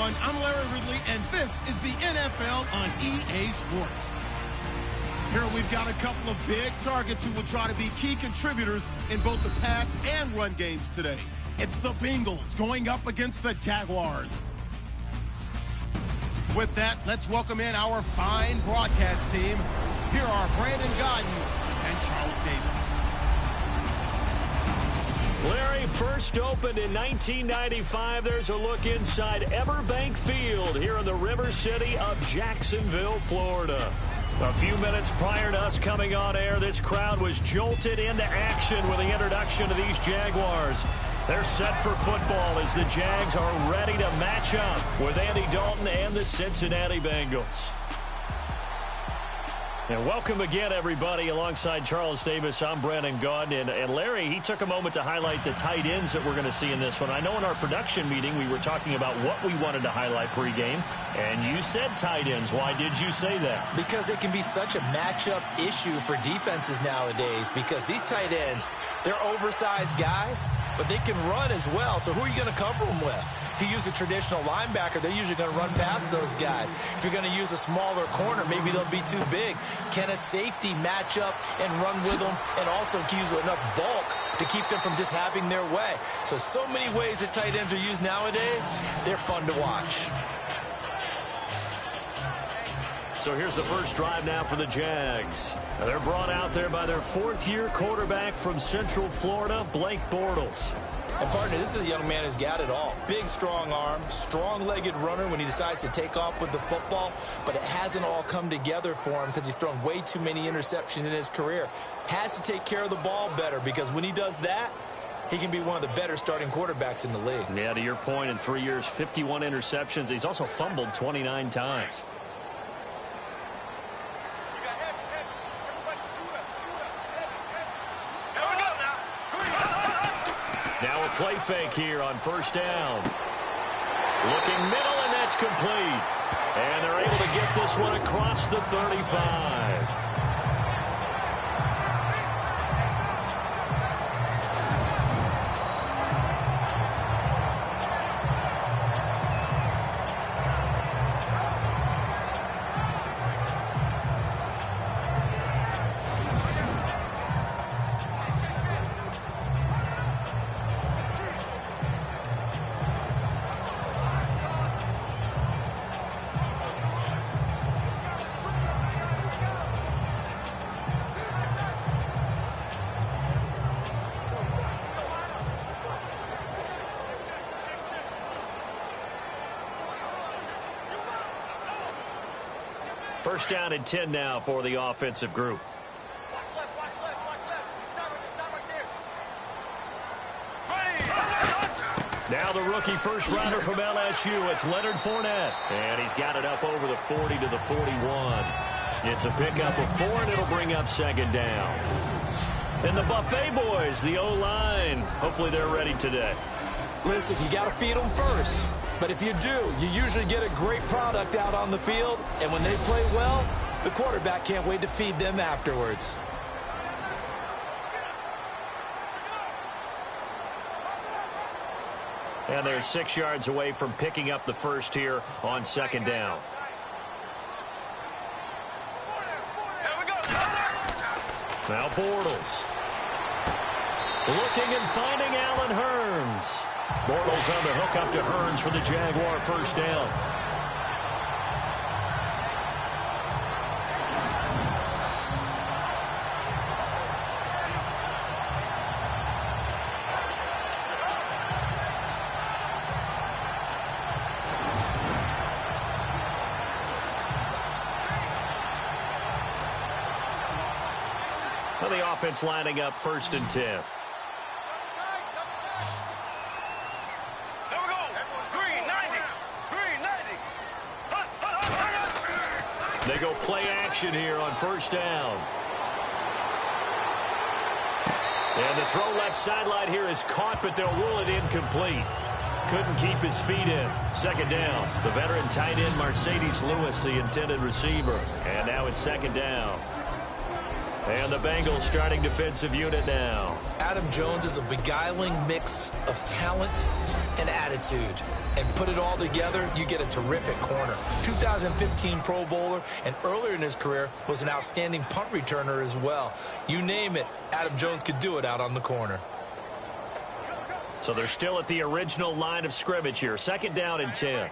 everyone. I'm Larry Ridley, and this is the NFL on EA Sports. Here we've got a couple of big targets who will try to be key contributors in both the pass and run games today. It's the Bengals going up against the Jaguars. With that, let's welcome in our fine broadcast team. Here are Brandon Godden and Charles Davis. Larry, first opened in 1995. There's a look inside Everbank Field here in the River City of Jacksonville, Florida. A few minutes prior to us coming on air, this crowd was jolted into action with the introduction of these Jaguars. They're set for football as the Jags are ready to match up with Andy Dalton and the Cincinnati Bengals. And welcome again, everybody. Alongside Charles Davis, I'm Brandon Gaudin. And Larry, he took a moment to highlight the tight ends that we're going to see in this one. I know in our production meeting we were talking about what we wanted to highlight pregame, and you said tight ends. Why did you say that? Because it can be such a matchup issue for defenses nowadays, because these tight ends, they're oversized guys, but they can run as well. So who are you going to cover them with? If you use a traditional linebacker, they're usually going to run past those guys. If you're going to use a smaller corner, maybe they'll be too big. Can a safety match up and run with them and also use enough bulk to keep them from just having their way? So many ways that tight ends are used nowadays. They're fun to watch. So here's the first drive now for the Jags. They're brought out there by their fourth-year quarterback from Central Florida, Blake Bortles. And partner, this is a young man who's got it all. Big, strong arm, strong-legged runner when he decides to take off with the football, but it hasn't all come together for him because he's thrown way too many interceptions in his career. Has to take care of the ball better, because when he does that, he can be one of the better starting quarterbacks in the league. Yeah, to your point, in 3 years, 51 interceptions. He's also fumbled 29 times. Now a play fake here on first down. Looking middle, and that's complete. And they're able to get this one across the 35. First down and 10 now for the offensive group. Now the rookie first rounder from LSU. It's Leonard Fournette. And he's got it up over the 40 to the 41. It's a pickup of 4, and it'll bring up second down. And the Buffet boys, the O-line, hopefully they're ready today. Listen, you got to feed them first. But if you do, you usually get a great product out on the field. And when they play well, the quarterback can't wait to feed them afterwards. And they're 6 yards away from picking up the first here on second down. Now Bortles. Looking and finding Allen Hurns. Bortles on the hook up to Hurns for the Jaguar first down. Well, the offense lining up first and 10. They go play action here on first down. And the throw left sideline here is caught, but they'll rule it incomplete. Couldn't keep his feet in. Second down. The veteran tight end Mercedes Lewis, the intended receiver. And now it's second down. And the Bengals starting defensive unit now. Adam Jones is a beguiling mix of talent and attitude. And put it all together, you get a terrific corner. 2015 Pro Bowler, and earlier in his career was an outstanding punt returner as well. You name it, Adam Jones could do it out on the corner. So they're still at the original line of scrimmage here. 2nd down and 10.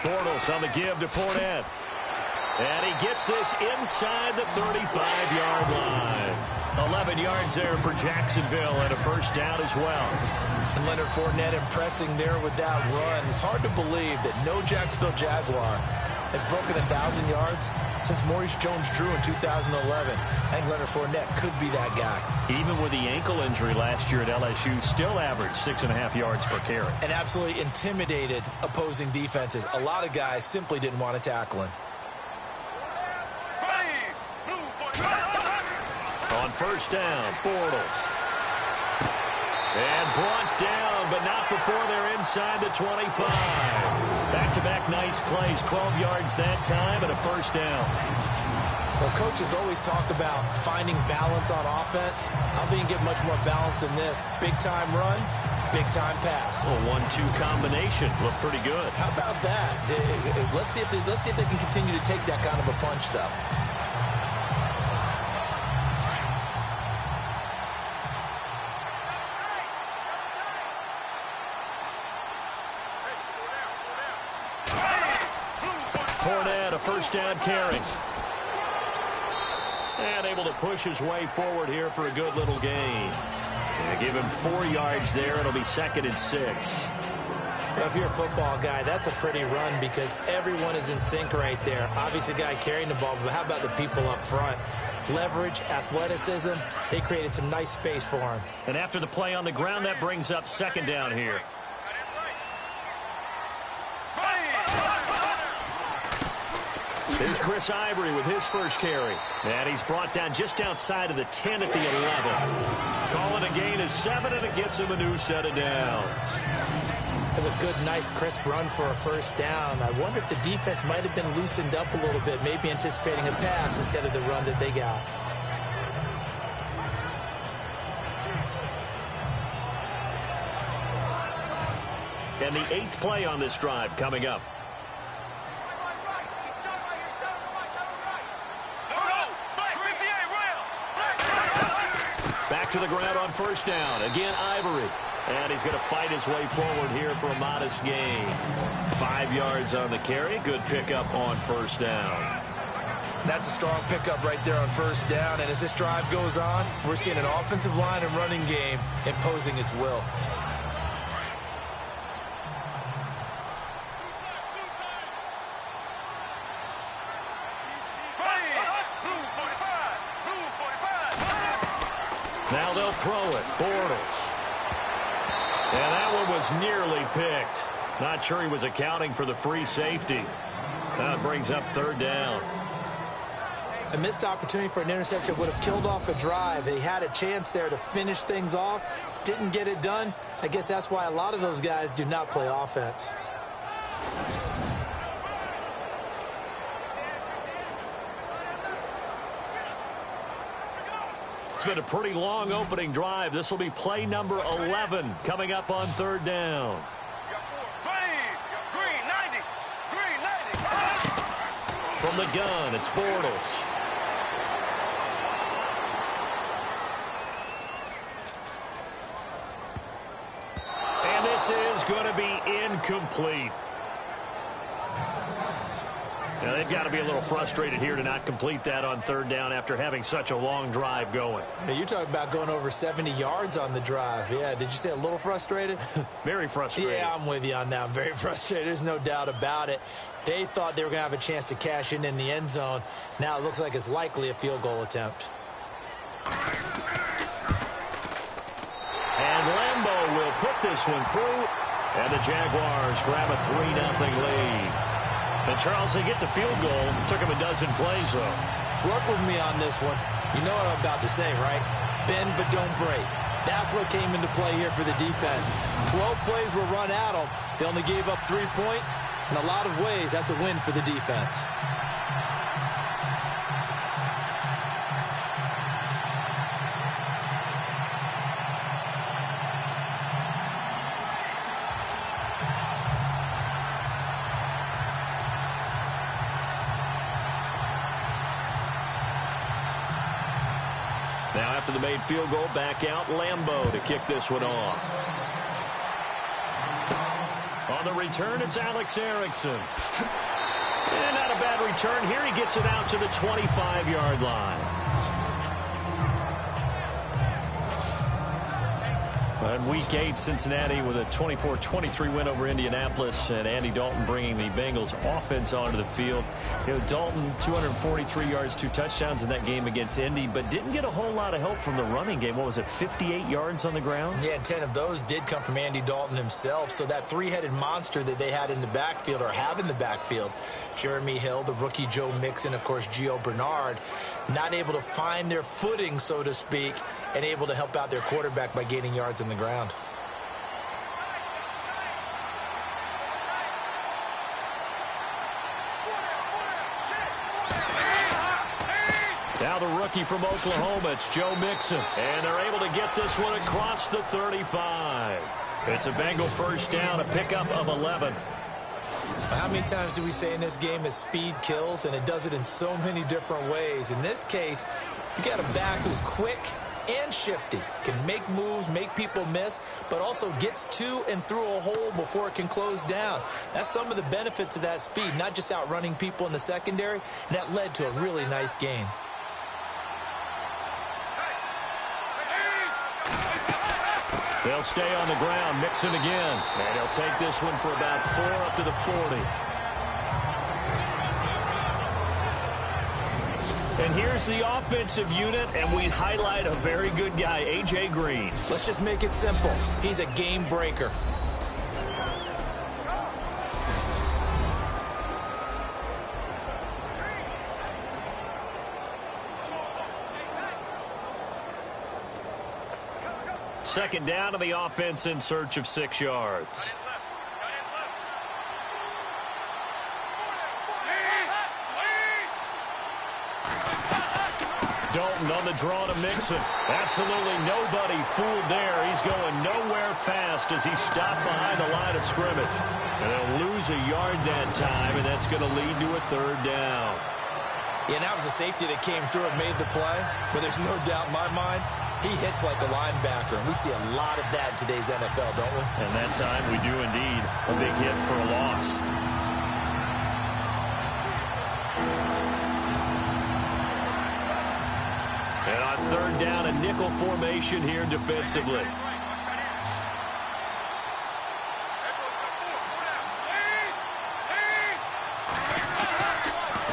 Bortles on the give to Fournette. And he gets this inside the 35-yard line. 11 yards there for Jacksonville and a 1st down as well. And Leonard Fournette impressing there with that run. It's hard to believe that no Jacksonville Jaguar has broken 1,000 yards since Maurice Jones-Drew in 2011. And Leonard Fournette could be that guy. Even with the ankle injury last year at LSU, still averaged 6.5 yards per carry. And absolutely intimidated opposing defenses. A lot of guys simply didn't want to tackle him. On 1st down, Bortles. And brought down, but not before they're inside the 25. Back-to-back nice plays, 12 yards that time and a 1st down. Well, coaches always talk about finding balance on offense. I don't think you get much more balance than this. Big-time run, big-time pass. A 1-2 combination. Looked pretty good. How about that? Let's see if they can continue to take that kind of a punch, though. Fournette, a 1st down carry. And able to push his way forward here for a good little gain. And give him 4 yards there. It'll be 2nd and 6. Well, if you're a football guy, that's a pretty run because everyone is in sync right there. Obviously, the guy carrying the ball, but how about the people up front? Leverage, athleticism, they created some nice space for him. And after the play on the ground, that brings up 2nd down here. There's Chris Ivory with his 1st carry. And he's brought down just outside of the 10 at the 11. Calling a gain of 7, and it gets him a new set of downs. That's a good, nice, crisp run for a 1st down. I wonder if the defense might have been loosened up a little bit, maybe anticipating a pass instead of the run that they got. And the 8th play on this drive coming up. Back to the ground on 1st down. Again, Ivory. And he's going to fight his way forward here for a modest gain. 5 yards on the carry. Good pickup on 1st down. That's a strong pickup right there on 1st down. And as this drive goes on, we're seeing an offensive line and running game imposing its will. Now they'll throw it. Bortles. And that one was nearly picked. Not sure he was accounting for the free safety. Now it brings up 3rd down. A missed opportunity for an interception would have killed off a drive. They had a chance there to finish things off. Didn't get it done. I guess that's why a lot of those guys do not play offense. It's been a pretty long opening drive. This will be play number 11 coming up on 3rd down. From the gun, it's Bortles. And this is going to be incomplete. Now, they've got to be a little frustrated here to not complete that on 3rd down after having such a long drive going. Now, you're talking about going over 70 yards on the drive. Yeah, did you say a little frustrated? Very frustrated. Yeah, I'm with you on that. I'm very frustrated. There's no doubt about it. They thought they were going to have a chance to cash in the end zone. Now it looks like it's likely a field goal attempt. And Lambeau will put this one through. And the Jaguars grab a 3-0 lead. And Charles, they get the field goal. Took him a dozen plays, though. Work with me on this one. You know what I'm about to say, right? Bend but don't break. That's what came into play here for the defense. 12 plays were run at them, They only gave up 3 points. In a lot of ways, that's a win for the defense. Now after the made field goal, back out Lambeau to kick this one off. On the return, it's Alex Erickson. And not a bad return here. He gets it out to the 25-yard line. In Week 8, Cincinnati with a 24-23 win over Indianapolis, and Andy Dalton bringing the Bengals offense onto the field. You know, Dalton, 243 yards, 2 touchdowns in that game against Indy, but didn't get a whole lot of help from the running game. What was it, 58 yards on the ground? Yeah, and 10 of those did come from Andy Dalton himself. So that three-headed monster that they had in the backfield, or have in the backfield, Jeremy Hill, the rookie Joe Mixon, of course, Gio Bernard, not able to find their footing, so to speak, and able to help out their quarterback by gaining yards on the ground. Now the rookie from Oklahoma, it's Joe Mixon. And they're able to get this one across the 35. It's a Bengal first down, a pickup of 11. How many times do we say in this game that speed kills, and it does it in so many different ways? In this case, you got a back who's quick and shifty, can make moves, make people miss, but also gets to and through a hole before it can close down. That's some of the benefits of that speed, not just outrunning people in the secondary, and that led to a really nice gain. They'll stay on the ground. Mixon again. And he'll take this one for about 4 up to the 40. And here's the offensive unit, and we highlight a very good guy, A.J. Green. Let's just make it simple. He's a game breaker. Second down to the offense in search of 6 yards. Dalton on the draw to Mixon. Absolutely nobody fooled there. He's going nowhere fast as he stopped behind the line of scrimmage. And they'll lose a yard that time, and that's going to lead to a 3rd down. Yeah, and that was a safety that came through and made the play. But there's no doubt in my mind, he hits like a linebacker. And we see a lot of that in today's NFL, don't we? And that time we do indeed. A big hit for a loss. And on 3rd down, a nickel formation here defensively.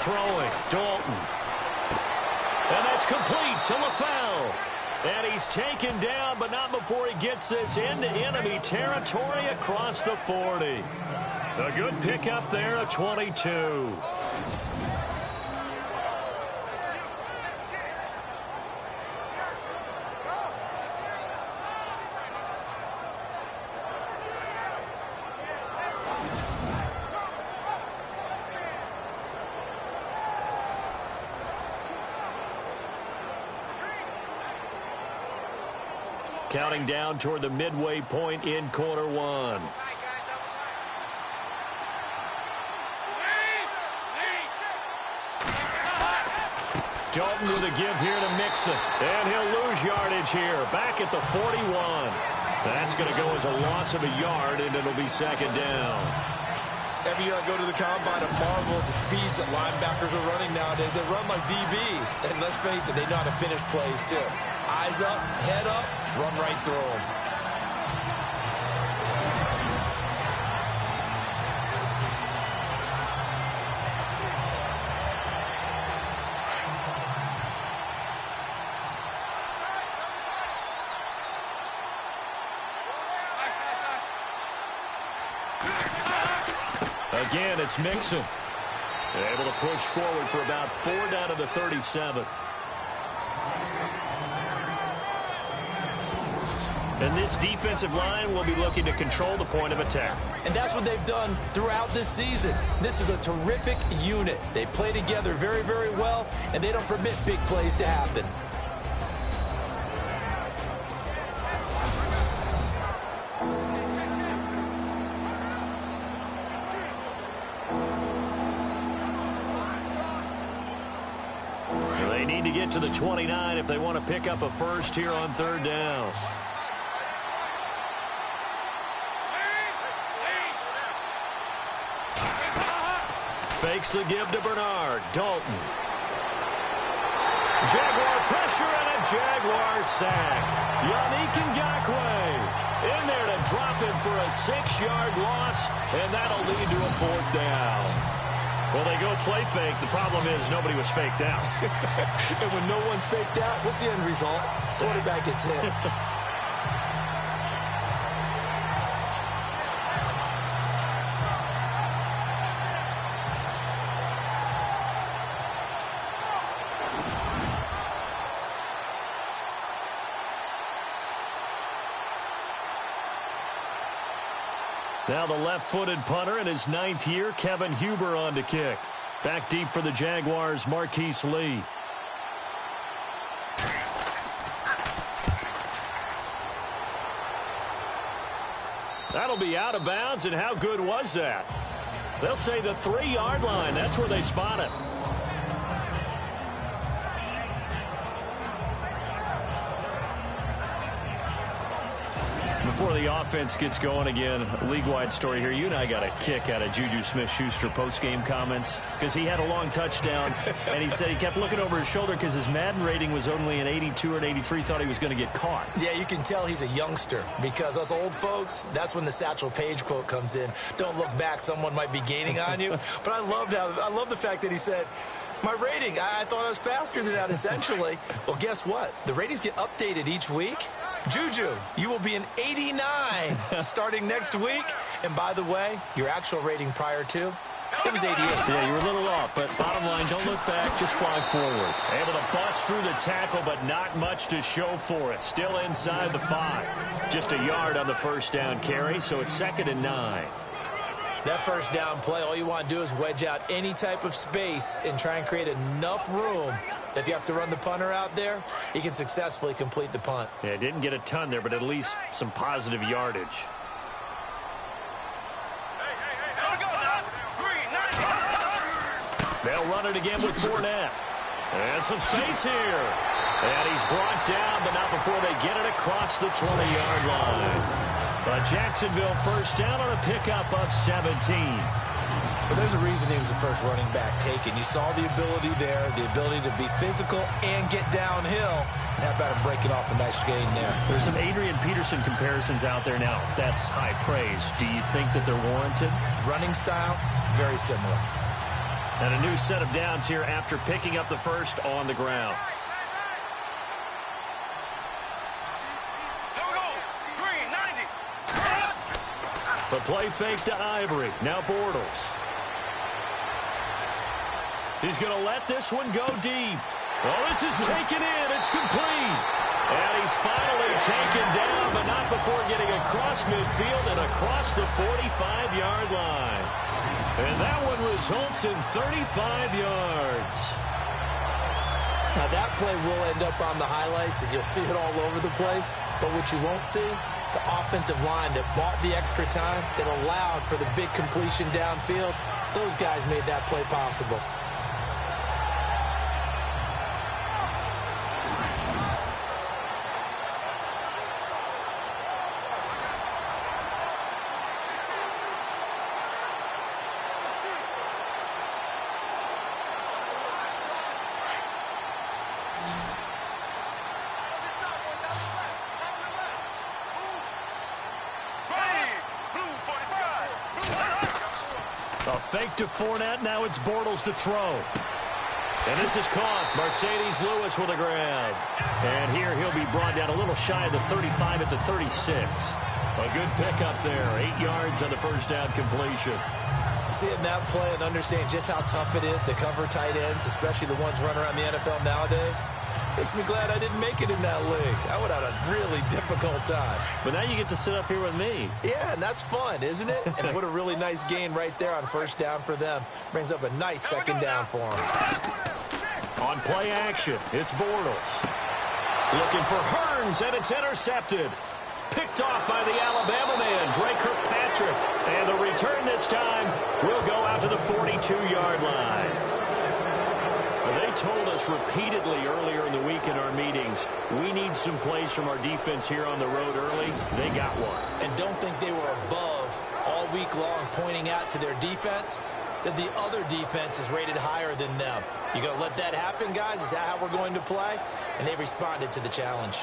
Throwing, Dalton. And that's complete to LaFell. And he's taken down, but not before he gets this into enemy territory across the 40. A good pickup there, a 22. Counting down toward the midway point in quarter 1. Dalton with a give here to Mixon. And he'll lose yardage here. Back at the 41. That's going to go as a loss of a yard, and it'll be 2nd down. Every year I go to the combine and marvel at the speeds that linebackers are running nowadays. They run like DBs. And let's face it, they know how to finish plays too. Eyes up, head up, run right through them. Again, it's Mixon. Able to push forward for about 4 down to the 37. And this defensive line will be looking to control the point of attack. And that's what they've done throughout this season. This is a terrific unit. They play together very, very well, and they don't permit big plays to happen. They need to get to the 29 if they want to pick up a first here on third down. Fakes the give to Bernard. Dalton. Jaguar pressure and a Jaguar sack. Yannick Ngakoue in there to drop him for a 6-yard loss, and that'll lead to a 4th down. Well, they go play fake. The problem is nobody was faked out. And when no one's faked out, what's the end result? Quarterback gets hit. Now the left-footed punter in his 9th year, Kevin Huber on to kick. Back deep for the Jaguars, Marquise Lee. That'll be out of bounds, and how good was that? They'll say the 3-yard line. That's where they spot it. Before the offense gets going again, league-wide story here. You and I got a kick out of Juju Smith-Schuster post-game comments because he had a long touchdown, and he said he kept looking over his shoulder because his Madden rating was only an 82 or an 83, thought he was going to get caught. Yeah, you can tell he's a youngster because us old folks, that's when the Satchel Paige quote comes in. Don't look back, someone might be gaining on you. But I love the fact that he said, my rating, I thought I was faster than that, essentially. Well, guess what? The ratings get updated each week. Juju, you will be an 89 starting next week. And by the way, your actual rating prior to, it was 88. Yeah, you were a little off, but bottom line, don't look back, just fly forward. Able to bust through the tackle, but not much to show for it. Still inside the 5. Just a yard on the first down carry, so it's 2nd and 9. That first down play, all you want to do is wedge out any type of space and try and create enough room. If you have to run the punter out there, he can successfully complete the punt. Yeah, didn't get a ton there, but at least some positive yardage. They'll run it again with Fournette. And some space here. And he's brought down, but not before they get it across the 20-yard line. A Jacksonville first down on a pickup of 17. But there's a reason he was the first running back taken. You saw the ability there, the ability to be physical and get downhill. And how about him breaking off a nice gain there? There's some Adrian Peterson comparisons out there now. That's high praise. Do you think that they're warranted? Running style, very similar. And a new set of downs here after picking up the first on the ground. The play fake to Ivory. Now Bortles. He's going to let this one go deep. Oh, this is taken in. It's complete. And he's finally taken down, but not before getting across midfield and across the 45-yard line. And that one results in 35 yards. Now, that play will end up on the highlights, and you'll see it all over the place. But what you won't see, the offensive line that bought the extra time, that allowed for the big completion downfield, those guys made that play possible. A fake to Fournette. Now it's Bortles to throw. And this is caught. Mercedes Lewis with a grab. And here he'll be brought down a little shy of the 35 at the 36. A good pickup there. 8 yards on the first down completion. Seeing that play and understanding just how tough it is to cover tight ends, especially the ones running around the NFL nowadays, Makes me glad I didn't make it in that league. I would have had a really difficult time. But now you get to sit up here with me. Yeah, and that's fun, isn't it? And what a really nice gain right there on first down for them. Brings up a nice second down for them. On play action, it's Bortles. Looking for Hearns, and it's intercepted. Picked off by the Alabama man, Drake Kirkpatrick. And the return this time will go out to the 42-yard line. They told us repeatedly earlier in the week in our meetings, we need some plays from our defense here on the road early. They got one. And don't think they were above all week long pointing out to their defense that the other defense is rated higher than them. You going to let that happen, guys? Is that how we're going to play? And they responded to the challenge.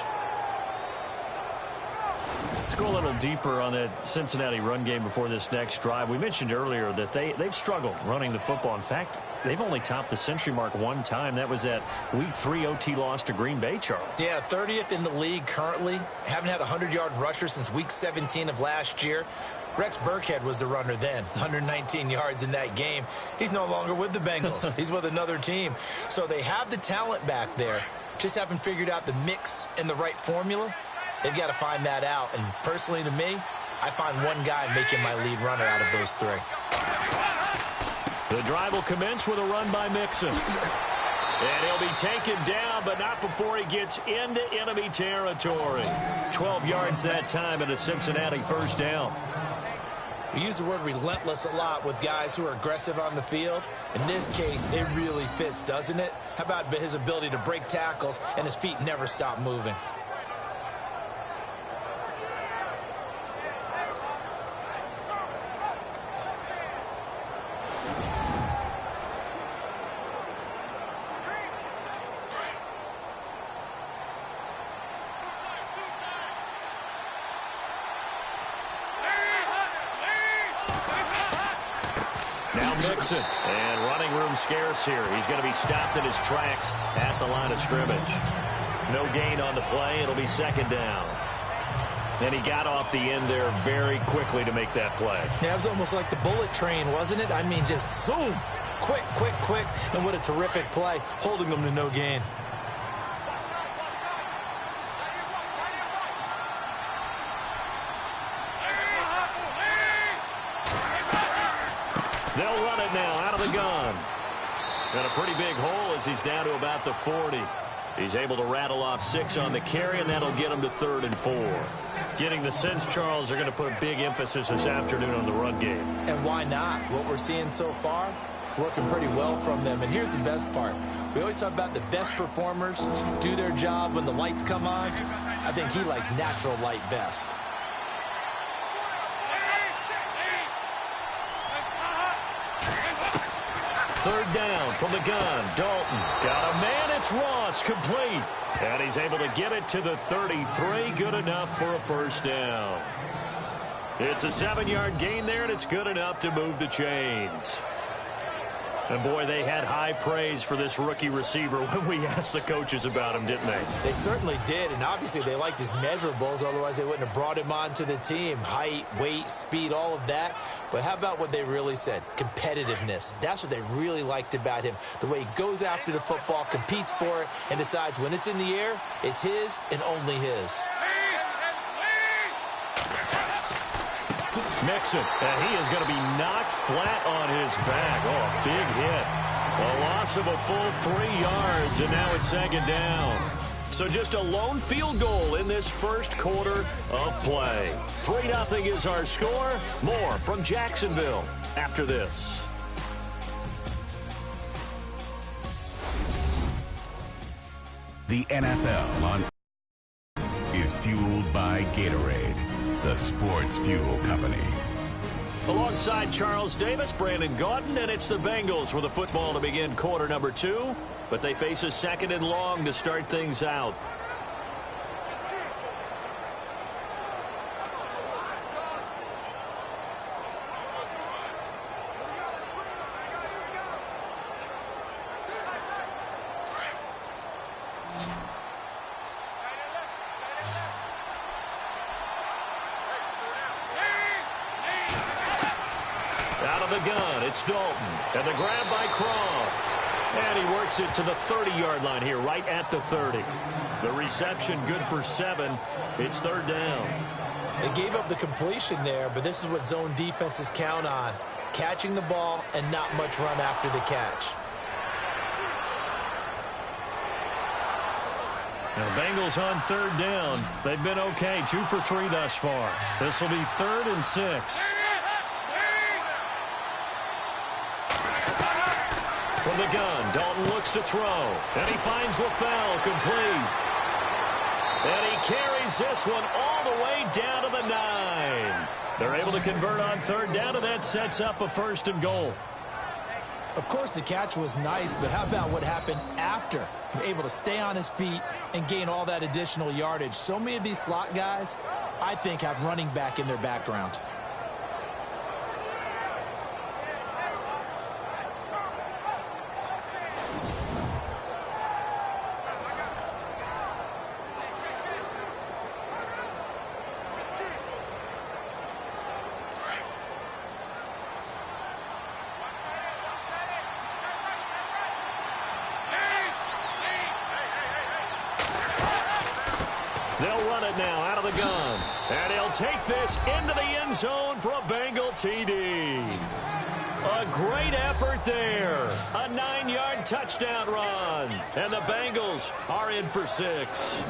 Let's go a little deeper on that Cincinnati run game before this next drive. We mentioned earlier that they've struggled running the football. In fact, they've only topped the century mark one time. That was that Week 3 OT loss to Green Bay, Charles. Yeah, 30th in the league currently. Haven't had a 100-yard rusher since Week 17 of last year. Rex Burkhead was the runner then, 119 yards in that game. He's no longer with the Bengals. He's with another team. So they have the talent back there, just haven't figured out the mix and the right formula. They've got to find that out. And personally to me, I find one guy making my lead runner out of those three. The drive will commence with a run by Mixon. And he'll be taken down, but not before he gets into enemy territory. 12 yards that time and a Cincinnati first down. We use the word relentless a lot with guys who are aggressive on the field. In this case, it really fits, doesn't it? How about his ability to break tackles and his feet never stop moving? Mixon, and running room scarce here. He's going to be stopped in his tracks at the line of scrimmage. No gain on the play. It'll be second down. And he got off the end there very quickly to make that play. Yeah, it was almost like the bullet train, wasn't it? I mean, just zoom. Quick, quick, quick. And what a terrific play, holding them to no gain. They'll run it now out of the gun. And a pretty big hole as he's down to about the 40. He's able to rattle off 6 on the carry, and that'll get him to 3rd and 4. Getting the sense, Charles, they're going to put big emphasis this afternoon on the run game. And why not? What we're seeing so far, working pretty well from them. And here's the best part. We always talk about the best performers do their job when the lights come on. I think he likes natural light best. Third down from the gun. Dalton got a man. It's Ross, complete. And he's able to get it to the 33. Good enough for a first down. It's a 7-yard gain there, and it's good enough to move the chains. And, boy, they had high praise for this rookie receiver when we asked the coaches about him, didn't they? They certainly did, and obviously they liked his measurables. Otherwise, they wouldn't have brought him onto the team. Height, weight, speed, all of that. But how about what they really said? Competitiveness. That's what they really liked about him. The way he goes after the football, competes for it, and decides when it's in the air, it's his and only his. Mixon, and he is going to be knocked flat on his back. Oh, a big hit. A loss of a full 3 yards, and now it's second down. So just a lone field goal in this first quarter of play. 3-0 is our score. More from Jacksonville after this. The NFL on is fueled by Gatorade, the sports fuel company. Alongside Charles Davis, Brandon Gaudin, and it's the Bengals with a football to begin quarter number 2. But they face a 2nd and long to start things out. Out of the gun, it's Dalton. And the grab by Croft. And he works it to the 30-yard line here, right at the 30. The reception good for 7. It's third down. They gave up the completion there, but this is what zone defenses count on. Catching the ball and not much run after the catch. Now, Bengals on third down. They've been okay, 2 for 3 thus far. This will be 3rd and 6. From the gun, Dalton looks to throw. And he finds LaFell complete. And he carries this one all the way down to the 9. They're able to convert on third down, and that sets up a 1st and goal. Of course, the catch was nice, but how about what happened after? Able to stay on his feet and gain all that additional yardage. So many of these slot guys, I think, have running back in their background. They'll run it now out of the gun. And he'll take this into the end zone for a Bengal TD. A great effort there. A 9-yard touchdown run. And the Bengals are in for 6.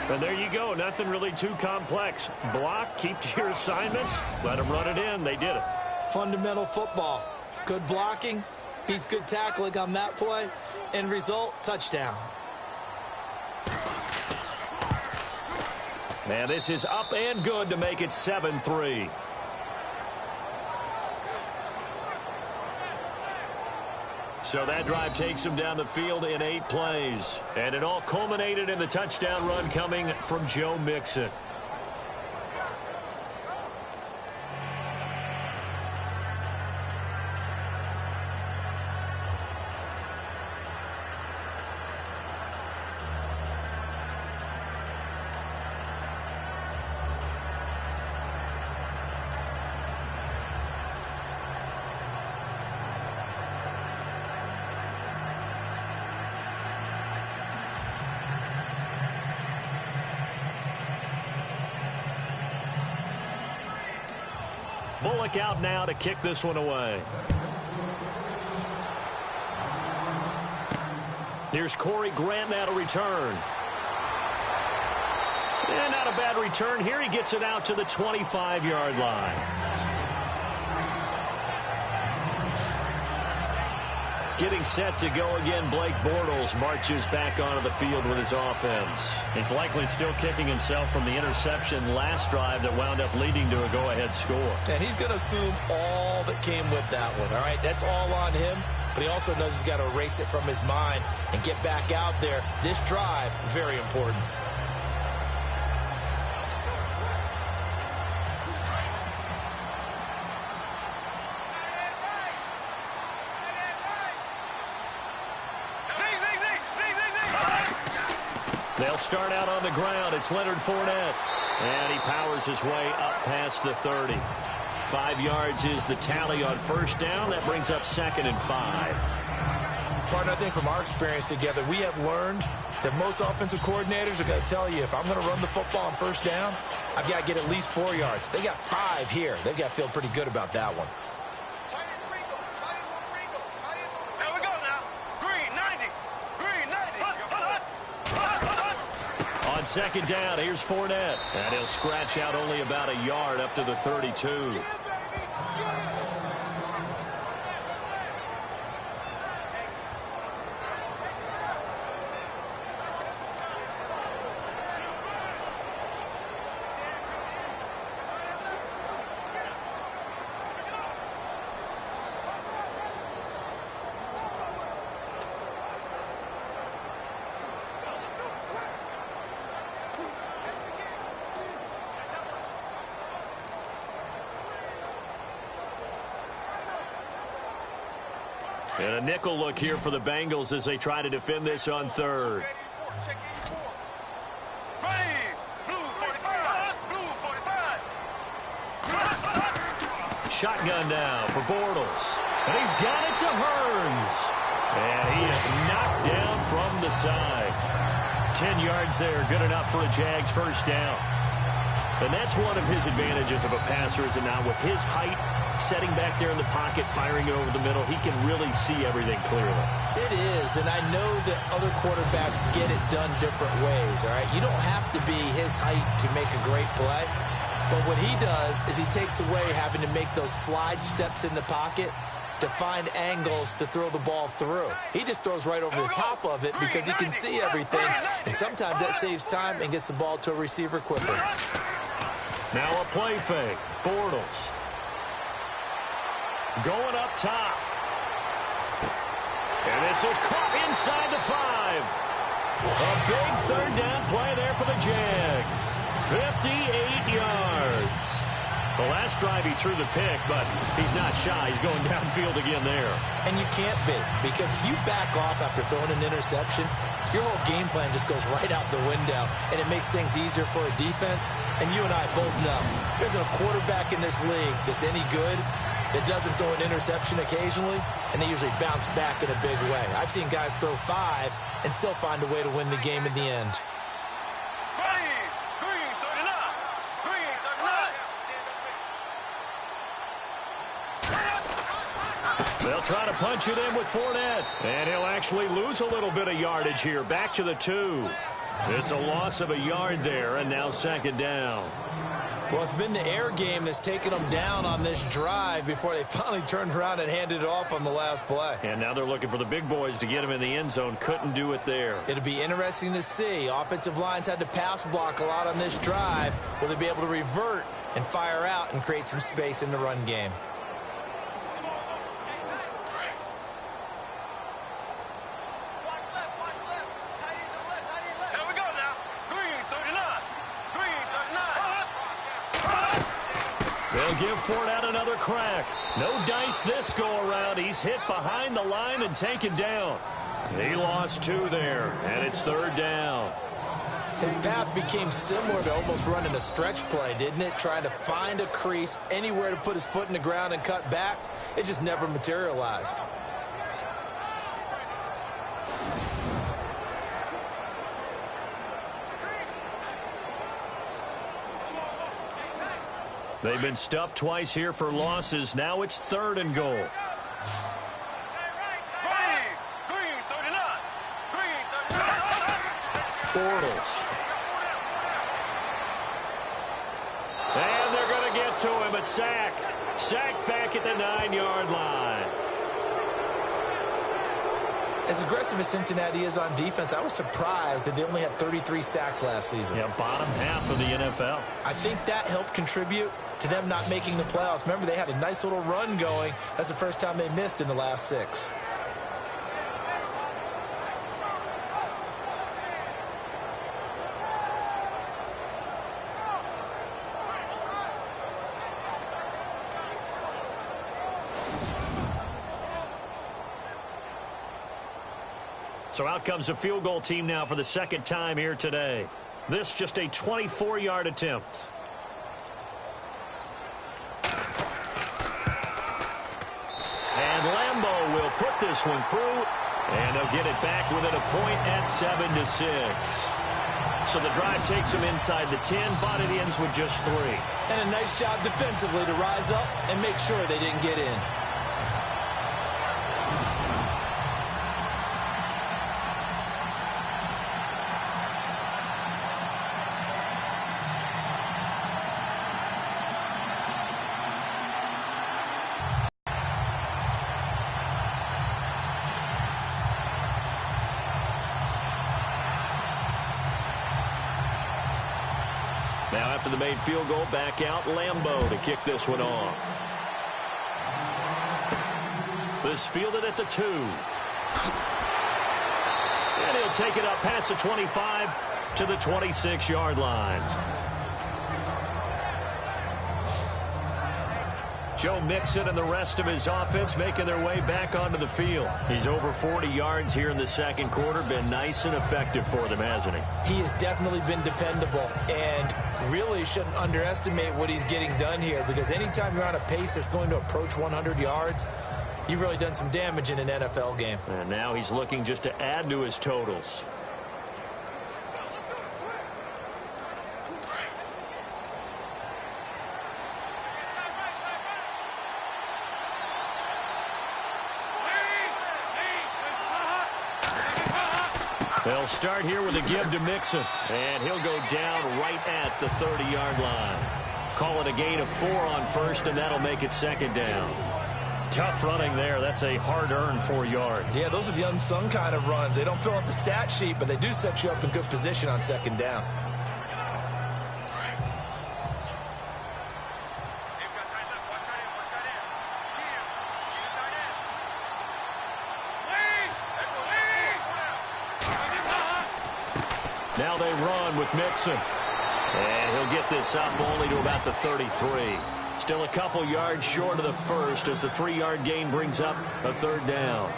And there you go. Nothing really too complex. Block, keep to your assignments, let them run it in. They did it. Fundamental football. Good blocking beats good tackling on that play. End result, touchdown. And this is up and good to make it 7-3. So that drive takes him down the field in 8 plays. And it all culminated in the touchdown run coming from Joe Mixon. Bullock out now to kick this one away. Here's Corey Grant now to return. And not a bad return here. He gets it out to the 25-yard line. Getting set to go again, Blake Bortles marches back onto the field with his offense. He's likely still kicking himself from the interception last drive that wound up leading to a go-ahead score. And he's going to assume all that came with that one, all right? That's all on him, but he also knows he's got to erase it from his mind and get back out there. This drive, very important. They'll start out on the ground. It's Leonard Fournette. And he powers his way up past the 30. 5 yards is the tally on first down. That brings up 2nd and 5. Partner, I think from our experience together, we have learned that most offensive coordinators are going to tell you, if I'm going to run the football on first down, I've got to get at least 4 yards. They got 5 here. They've got to feel pretty good about that one. On second down, here's Fournette. And he'll scratch out only about a yard up to the 32. And a nickel look here for the Bengals as they try to defend this on third. Shotgun now for Bortles. And he's got it to Hearns. And he is knocked down from the side. 10 yards there, good enough for a Jags first down. And that's one of his advantages of a passer, is now with his height, setting back there in the pocket, firing it over the middle, he can really see everything clearly. It is, and I know that other quarterbacks get it done different ways, all right? You don't have to be his height to make a great play, but what he does is he takes away having to make those slide steps in the pocket to find angles to throw the ball through. He just throws right over the top of it because he can see everything, and sometimes that saves time and gets the ball to a receiver quicker. Now a play fake. Bortles going up top. And this is caught inside the 5. A big third down play there for the Jags. 58 yards. The last drive he threw the pick, but he's not shy. He's going downfield again there. And you can't be, because if you back off after throwing an interception, your whole game plan just goes right out the window, and it makes things easier for a defense. And you and I both know there isn't a quarterback in this league that's any good that doesn't throw an interception occasionally, and they usually bounce back in a big way. I've seen guys throw 5 and still find a way to win the game in the end. They'll try to punch it in with Fournette. And he'll actually lose a little bit of yardage here. Back to the 2. It's a loss of a yard there, and now second down. Well, it's been the air game that's taken them down on this drive before they finally turned around and handed it off on the last play. And now they're looking for the big boys to get him in the end zone. Couldn't do it there. It'll be interesting to see. Offensive lines had to pass block a lot on this drive. Will they be able to revert and fire out and create some space in the run game? They'll give Fournette another crack. No dice this go-around. He's hit behind the line and taken down. He lost 2 there, and it's third down. His path became similar to almost running a stretch play, didn't it? Trying to find a crease, anywhere to put his foot in the ground and cut back. It just never materialized. They've been stuffed twice here for losses. Now it's 3rd and goal. Bortles. And they're going to get to him. A sack. Sacked back at the 9-yard line. As aggressive as Cincinnati is on defense, I was surprised that they only had 33 sacks last season. Yeah, bottom half of the NFL. I think that helped contribute to them not making the playoffs. Remember, they had a nice little run going. That's the first time they missed in the last 6. So out comes a field goal team now for the second time here today. This just a 24-yard attempt. And Lambeau will put this one through, and they'll get it back within a point at 7-6. So the drive takes them inside the 10, but it ends with just 3. And a nice job defensively to rise up and make sure they didn't get in. Now after the made field goal, back out Lambeau to kick this one off. This fielded at the 2. And he'll take it up past the 25 to the 26-yard line. Joe Mixon and the rest of his offense making their way back onto the field. He's over 40 yards here in the second quarter. Been nice and effective for them, hasn't he? He has definitely been dependable, and really shouldn't underestimate what he's getting done here, because anytime you're on a pace that's going to approach 100 yards, you've really done some damage in an NFL game. And now he's looking just to add to his totals. They'll start here with a give to Mixon, and he'll go down right at the 30-yard line. Call it a gain of 4 on first, and that'll make it second down. Tough running there. That's a hard-earned 4 yards. Yeah, those are the unsung kind of runs. They don't fill up the stat sheet, but they do set you up in good position on second down. Now they run with Mixon. And he'll get this up only to about the 33. Still a couple yards short of the first as the 3-yard gain brings up a third down.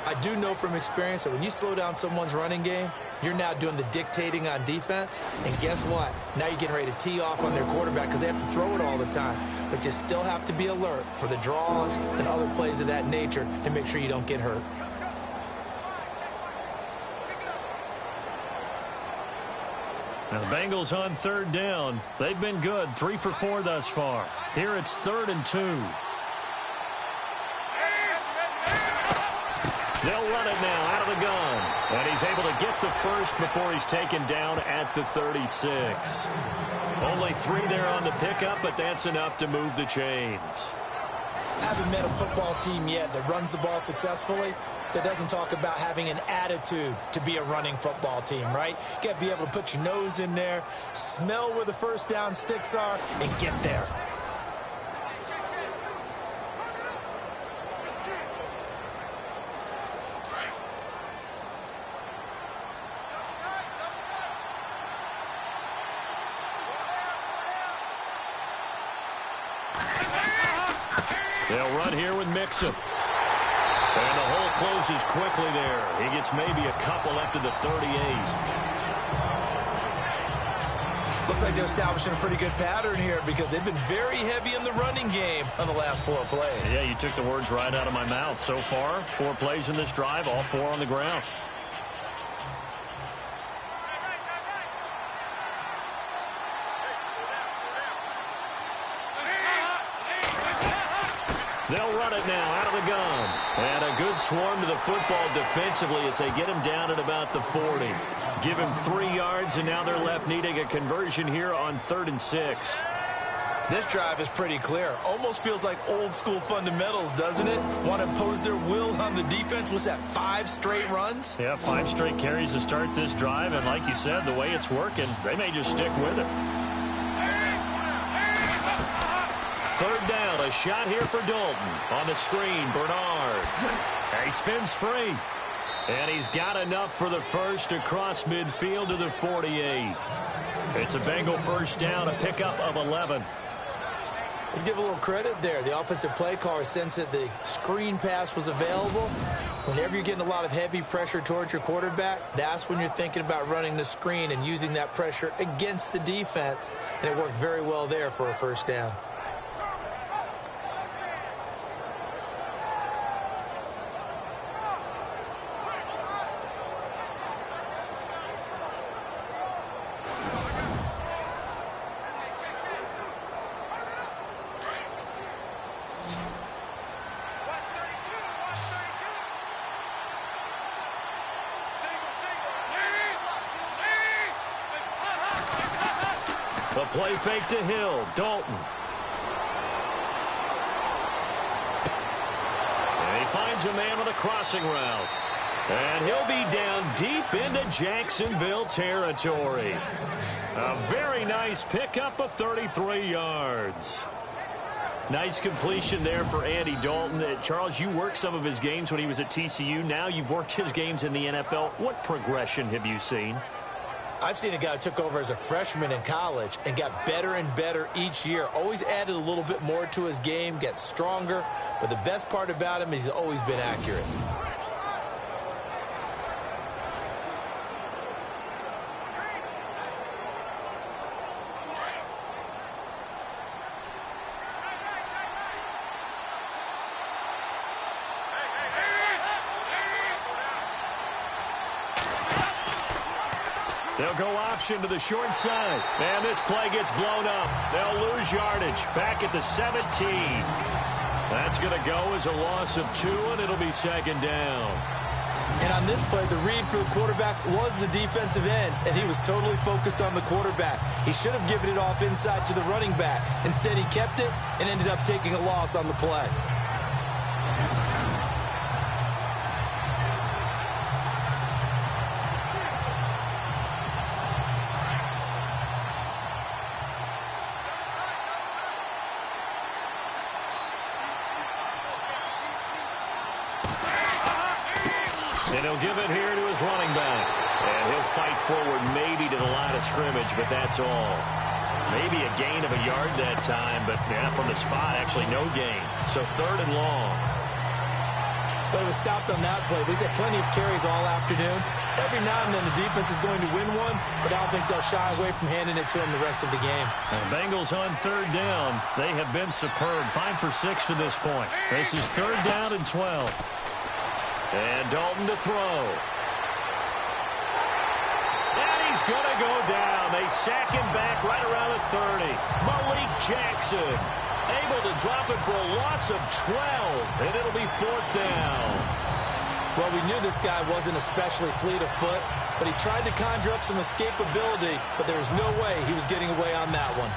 I do know from experience that when you slow down someone's running game, you're now doing the dictating on defense. And guess what? Now you're getting ready to tee off on their quarterback because they have to throw it all the time. But you still have to be alert for the draws and other plays of that nature to make sure you don't get hurt. Now the Bengals on third down. They've been good, 3 for 4 thus far. Here it's 3rd and 2. They'll run it now out of the gun. And he's able to get the first before he's taken down at the 36. Only 3 there on the pickup, but that's enough to move the chains. I haven't met a football team yet that runs the ball successfully that doesn't talk about having an attitude to be a running football team, right? You got to be able to put your nose in there, smell where the first down sticks are, and get there. They'll run here with Mixon. And the hole closes quickly there. He gets maybe a couple up to the 38. Looks like they're establishing a pretty good pattern here because they've been very heavy in the running game on the last 4 plays. Yeah, you took the words right out of my mouth. So far, 4 plays in this drive, all 4 on the ground. They'll run it now out of the gun. And a good swarm to the football defensively as they get him down at about the 40. Give him 3 yards, and now they're left needing a conversion here on 3rd and 6. This drive is pretty clear. Almost feels like old school fundamentals, doesn't it? Want to impose their will on the defense. Was that 5 straight runs? Yeah, 5 straight carries to start this drive. And like you said, the way it's working, they may just stick with it. 3rd down, a shot here for Dalton. On the screen, Bernard. And he spins free. And he's got enough for the first across midfield to the 48. It's a Bengal first down, a pickup of 11. Let's give a little credit there. The offensive play caller sensed that the screen pass was available. Whenever you're getting a lot of heavy pressure towards your quarterback, that's when you're thinking about running the screen and using that pressure against the defense. And it worked very well there for a first down. The play fake to Hill. Dalton. And he finds a man with a crossing route. And he'll be down deep into Jacksonville territory. A very nice pickup of 33 yards. Nice completion there for Andy Dalton. Charles, you worked some of his games when he was at TCU. Now you've worked his games in the NFL. What progression have you seen? I've seen a guy who took over as a freshman in college and got better and better each year. Always added a little bit more to his game, gets stronger. But the best part about him is he's always been accurate. They'll go option to the short side. And this play gets blown up. They'll lose yardage. Back at the 17. That's going to go as a loss of 2, and it'll be second down. And on this play, the read for the quarterback was the defensive end, and he was totally focused on the quarterback. He should have given it off inside to the running back. Instead, he kept it and ended up taking a loss on the play. And he'll give it here to his running back. And he'll fight forward maybe to the line of scrimmage, but that's all. Maybe a gain of a yard that time, but yeah, from the spot, actually no gain. So 3rd and long. But it was stopped on that play. He's had plenty of carries all afternoon. Every now and then the defense is going to win one, but I don't think they'll shy away from handing it to him the rest of the game. And Bengals on 3rd down. They have been superb. 5 for 6 to this point. This is 3rd down and 12. And Dalton to throw. And he's going to go down. They sack him back right around the 30. Malik Jackson able to drop it for a loss of 12. And it'll be 4th down. Well, we knew this guy wasn't especially fleet of foot, but he tried to conjure up some escapability, but there was no way he was getting away on that one.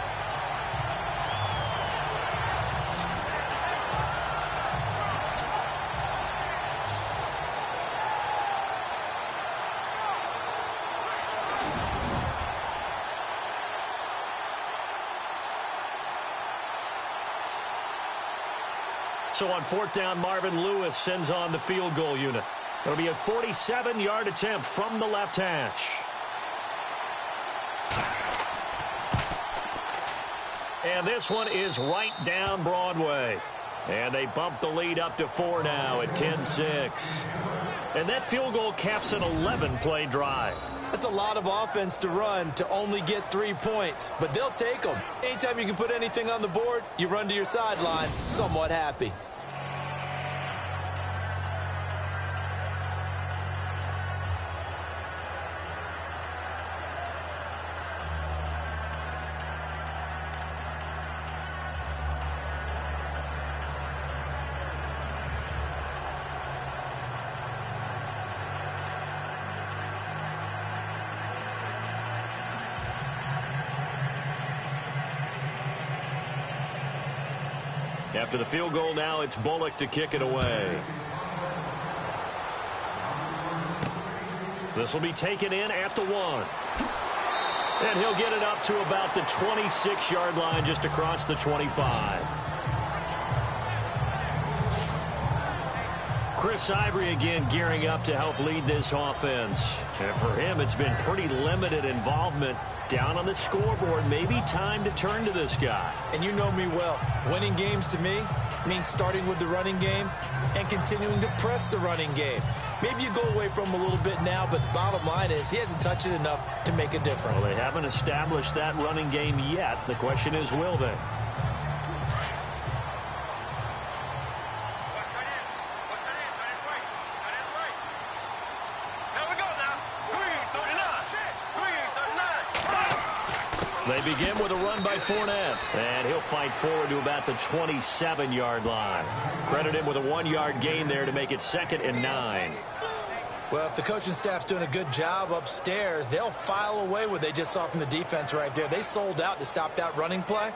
So on 4th down, Marvin Lewis sends on the field goal unit. It'll be a 47-yard attempt from the left hash. And this one is right down Broadway. And they bump the lead up to 4 now at 10-6. And that field goal caps an 11-play drive. That's a lot of offense to run to only get 3 points, but they'll take them. Anytime you can put anything on the board, you run to your sideline somewhat happy. After the field goal now, it's Bullock to kick it away. This will be taken in at the 1. And he'll get it up to about the 26-yard line just across the 25. Chris Ivory again gearing up to help lead this offense. And for him, it's been pretty limited involvement down on the scoreboard. Maybe time to turn to this guy. And you know me well. Winning games to me means starting with the running game and continuing to press the running game. Maybe you go away from him a little bit now, but the bottom line is he hasn't touched it enough to make a difference. Well, they haven't established that running game yet. The question is, will they? They begin with a run by Fournette, and he'll fight forward to about the 27-yard line. Credit him with a 1-yard gain there to make it 2nd and 9. Well, if the coaching staff's doing a good job upstairs, they'll file away what they just saw from the defense right there. They sold out to stop that running play.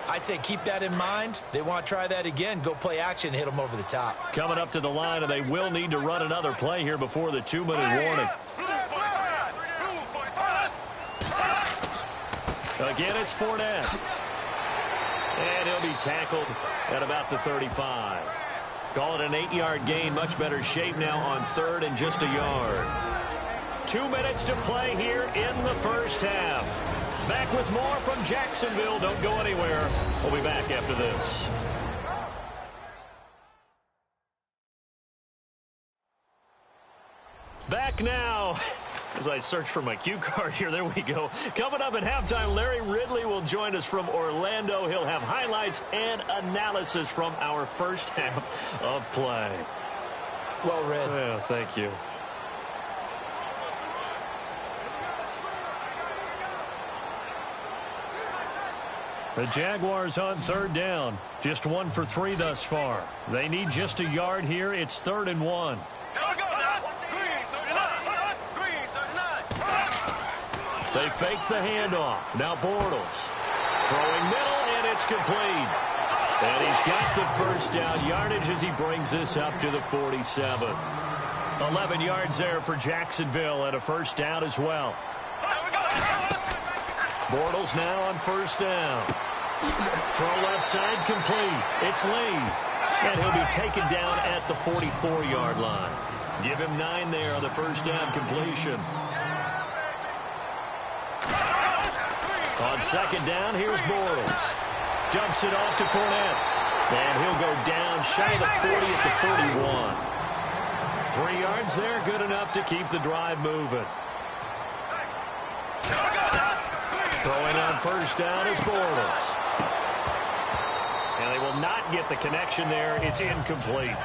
I'd say keep that in mind. They want to try that again. Go play action, hit them over the top. Coming up to the line, and they will need to run another play here before the 2-minute warning. Again, it's Fournette. And he'll be tackled at about the 35. Call it an 8-yard gain. Much better shape now on 3rd and just a yard. 2 minutes to play here in the first half. Back with more from Jacksonville. Don't go anywhere. We'll be back after this. Back now. As I search for my cue card here, there we go. Coming up at halftime, Larry Ridley will join us from Orlando. He'll have highlights and analysis from our first half of play. Well read. Well, thank you. The Jaguars on third down. Just 1 for 3 thus far. They need just a yard here. It's 3rd and 1. They fake the handoff. Now Bortles. Throwing middle, and it's complete. And he's got the first down yardage as he brings this up to the 47. 11 yards there for Jacksonville and a first down as well. Bortles now on first down. Throw left side complete. It's Lee. And he'll be taken down at the 44-yard line. Give him 9 there on the first down completion. On second down, here's Bortles. Dumps it off to Fournette. And he'll go down shy of the 40 at the 41. 3 yards there, good enough to keep the drive moving. Throwing on first down is Bortles. And they will not get the connection there. It's incomplete.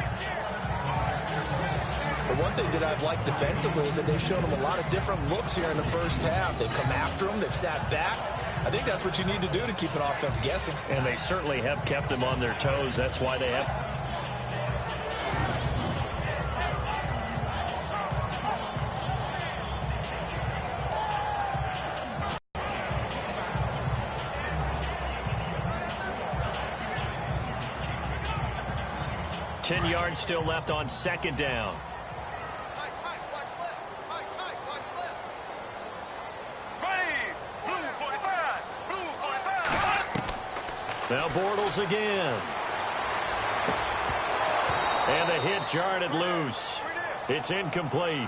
The one thing that I've liked defensively is that they've shown them a lot of different looks here in the first half. They've come after them. They've sat back. I think that's what you need to do to keep an offense guessing. And they certainly have kept them on their toes. That's why they have. Ten yards still left on second down. Now Bortles again. And the hit jarred it loose. It's incomplete.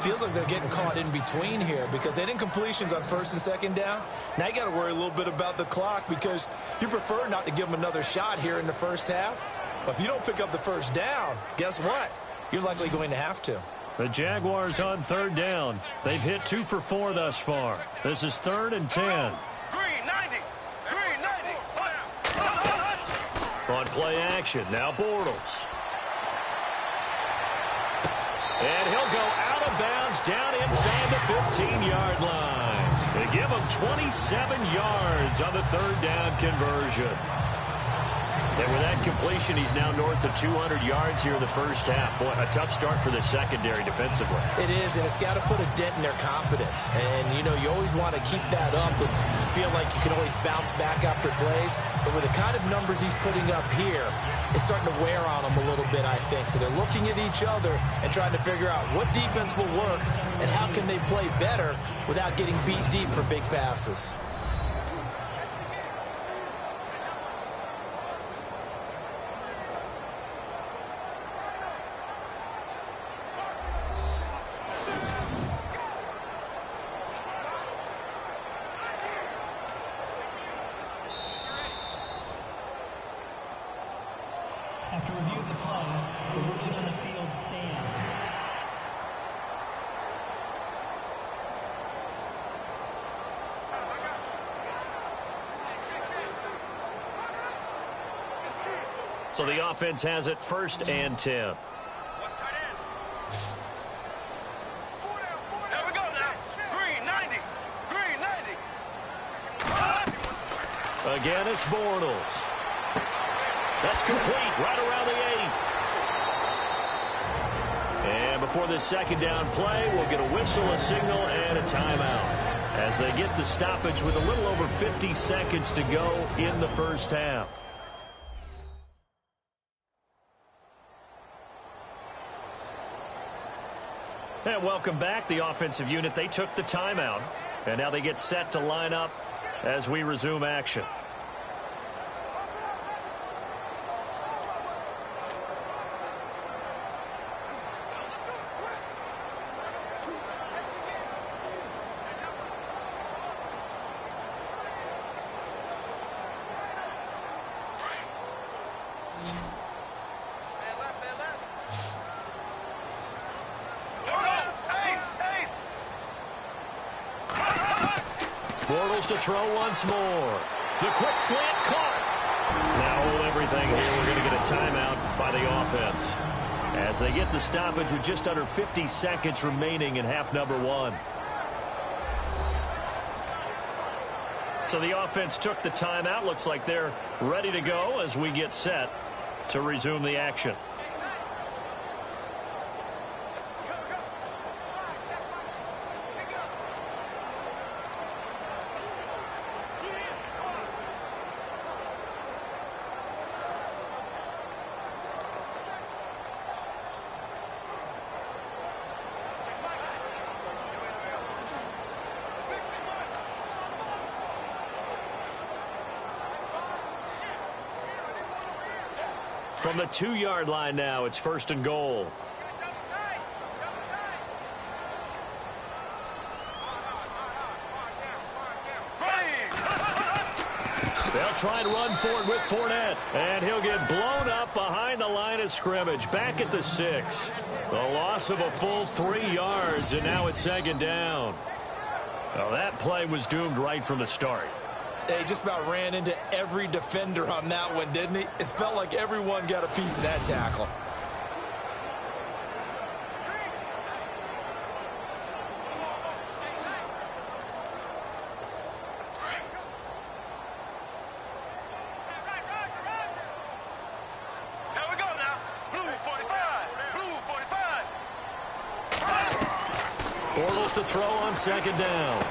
Feels like they're getting caught in between here because they had incompletions on first and second down. Now you got to worry a little bit about the clock because you prefer not to give them another shot here in the first half. But if you don't pick up the first down, guess what? You're likely going to have to. The Jaguars on third down. They've hit 2 for 4 thus far. This is 3rd and 10. On play action, now Bortles. And he'll go out of bounds down inside the 15-yard line. They give him 27 yards on the third down conversion. And with that completion, he's now north of 200 yards here in the first half. Boy, a tough start for the secondary defensively. It is, and it's got to put a dent in their confidence. And, you know, you always want to keep that up and feel like you can always bounce back after plays. But with the kind of numbers he's putting up here, it's starting to wear on them a little bit, I think. So they're looking at each other and trying to figure out what defense will work and how can they play better without getting beat deep for big passes. After review of the play, the ruling on the field stands. So the offense has it 1st and 10. Again, it's Bortles. That's complete right around the 8. And before this second down play, we'll get a whistle, a signal, and a timeout as they get the stoppage with a little over 50 seconds to go in the first half. And welcome back. The offensive unit, they took the timeout, and now they get set to line up as we resume action. Bortles to throw once more. The quick slant caught. Now hold everything here. We're going to get a timeout by the offense as they get the stoppage with just under 50 seconds remaining in half number 1. So the offense took the timeout. Looks like they're ready to go as we get set to resume the action. From the 2-yard line now, it's 1st and goal. They'll try and run for it with Fournette. And he'll get blown up behind the line of scrimmage. Back at the 6. The loss of a full 3 yards, and now it's 2nd down. Well, that play was doomed right from the start. He just about ran into every defender on that one, didn't he? It felt like everyone got a piece of that tackle. Here we go now. Blue 45. Blue 45. Bortles to throw on 2nd down.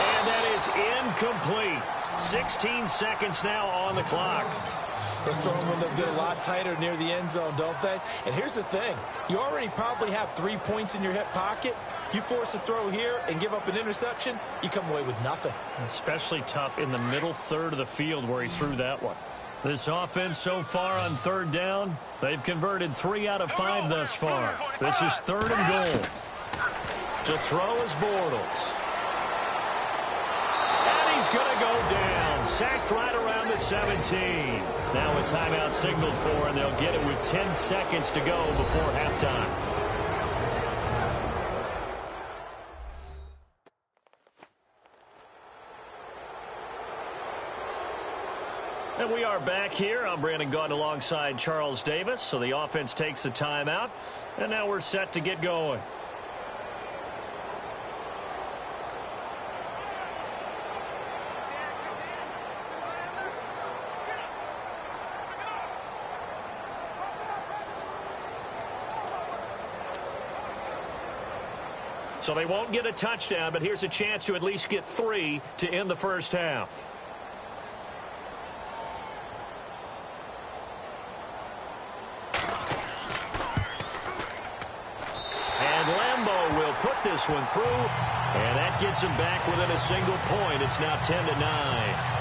And that is incomplete. 16 seconds now on the clock. Those throwing windows get a lot tighter near the end zone, don't they? And here's the thing. You already probably have 3 points in your hip pocket. You force a throw here and give up an interception, you come away with nothing. Especially tough in the middle third of the field where he threw that one. This offense so far on 3rd down, they've converted 3 out of 5 thus far. This is 3rd and goal. To throw is Bortles. He's going to go down. Sacked right around the 17. Now a timeout signaled for, and they'll get it with 10 seconds to go before halftime. And we are back here. I'm Brandon Gaudin alongside Charles Davis. So the offense takes the timeout, and now we're set to get going. So they won't get a touchdown, but here's a chance to at least get 3 to end the first half. And Lambeau will put this one through, and that gets him back within a single point. It's now 10-9.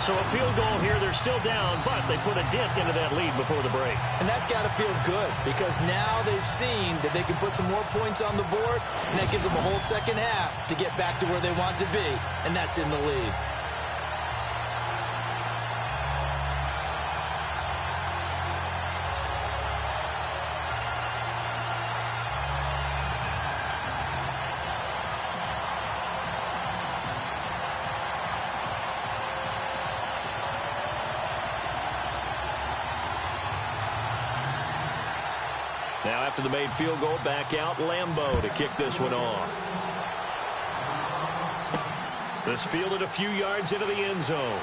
So a field goal here. They're still down, but they put a dent into that lead before the break. And that's got to feel good because now they've seen that they can put some more points on the board, and that gives them a whole second half to get back to where they want to be, and that's in the lead. Now after the made field goal, back out Lambeau to kick this one off. This fielded a few yards into the end zone.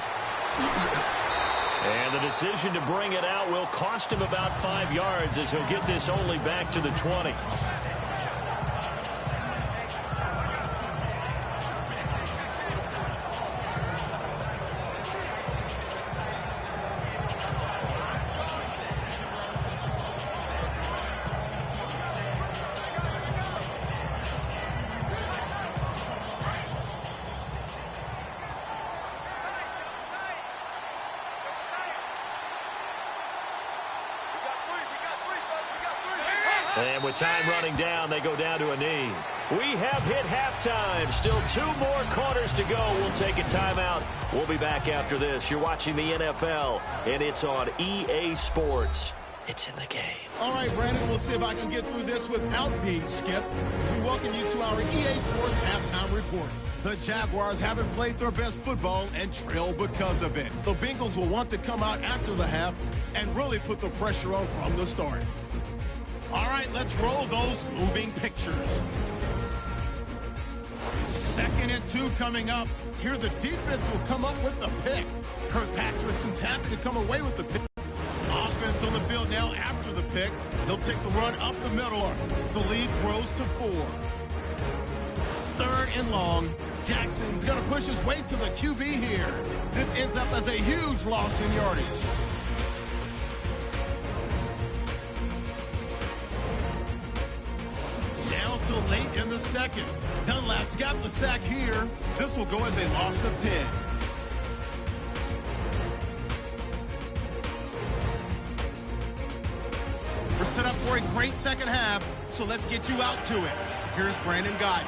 And the decision to bring it out will cost him about 5 yards as he'll get this only back to the 20. And with time running down, they go down to a knee. We have hit halftime. Still 2 more quarters to go. We'll take a timeout. We'll be back after this. You're watching the NFL, and it's on EA Sports. It's in the game. All right, Brandon, we'll see if I can get through this without being skipped as we welcome you to our EA Sports halftime report. The Jaguars haven't played their best football and trail because of it. The Bengals will want to come out after the half and really put the pressure on from the start. All right, let's roll those moving pictures. 2nd and and 2 coming up. Here the defense will come up with the pick. Kirkpatrickson's happy to come away with the pick. Offense on the field now after the pick. He'll take the run up the middle. The lead grows to 4. 3rd and long. Jackson's going to push his way to the QB here. This ends up as a huge loss in yardage. Down till late in the second. Dunlap's got the sack here. This will go as a loss of 10. We're set up for a great second half, so let's get you out to it. Here's Brandon Guyton.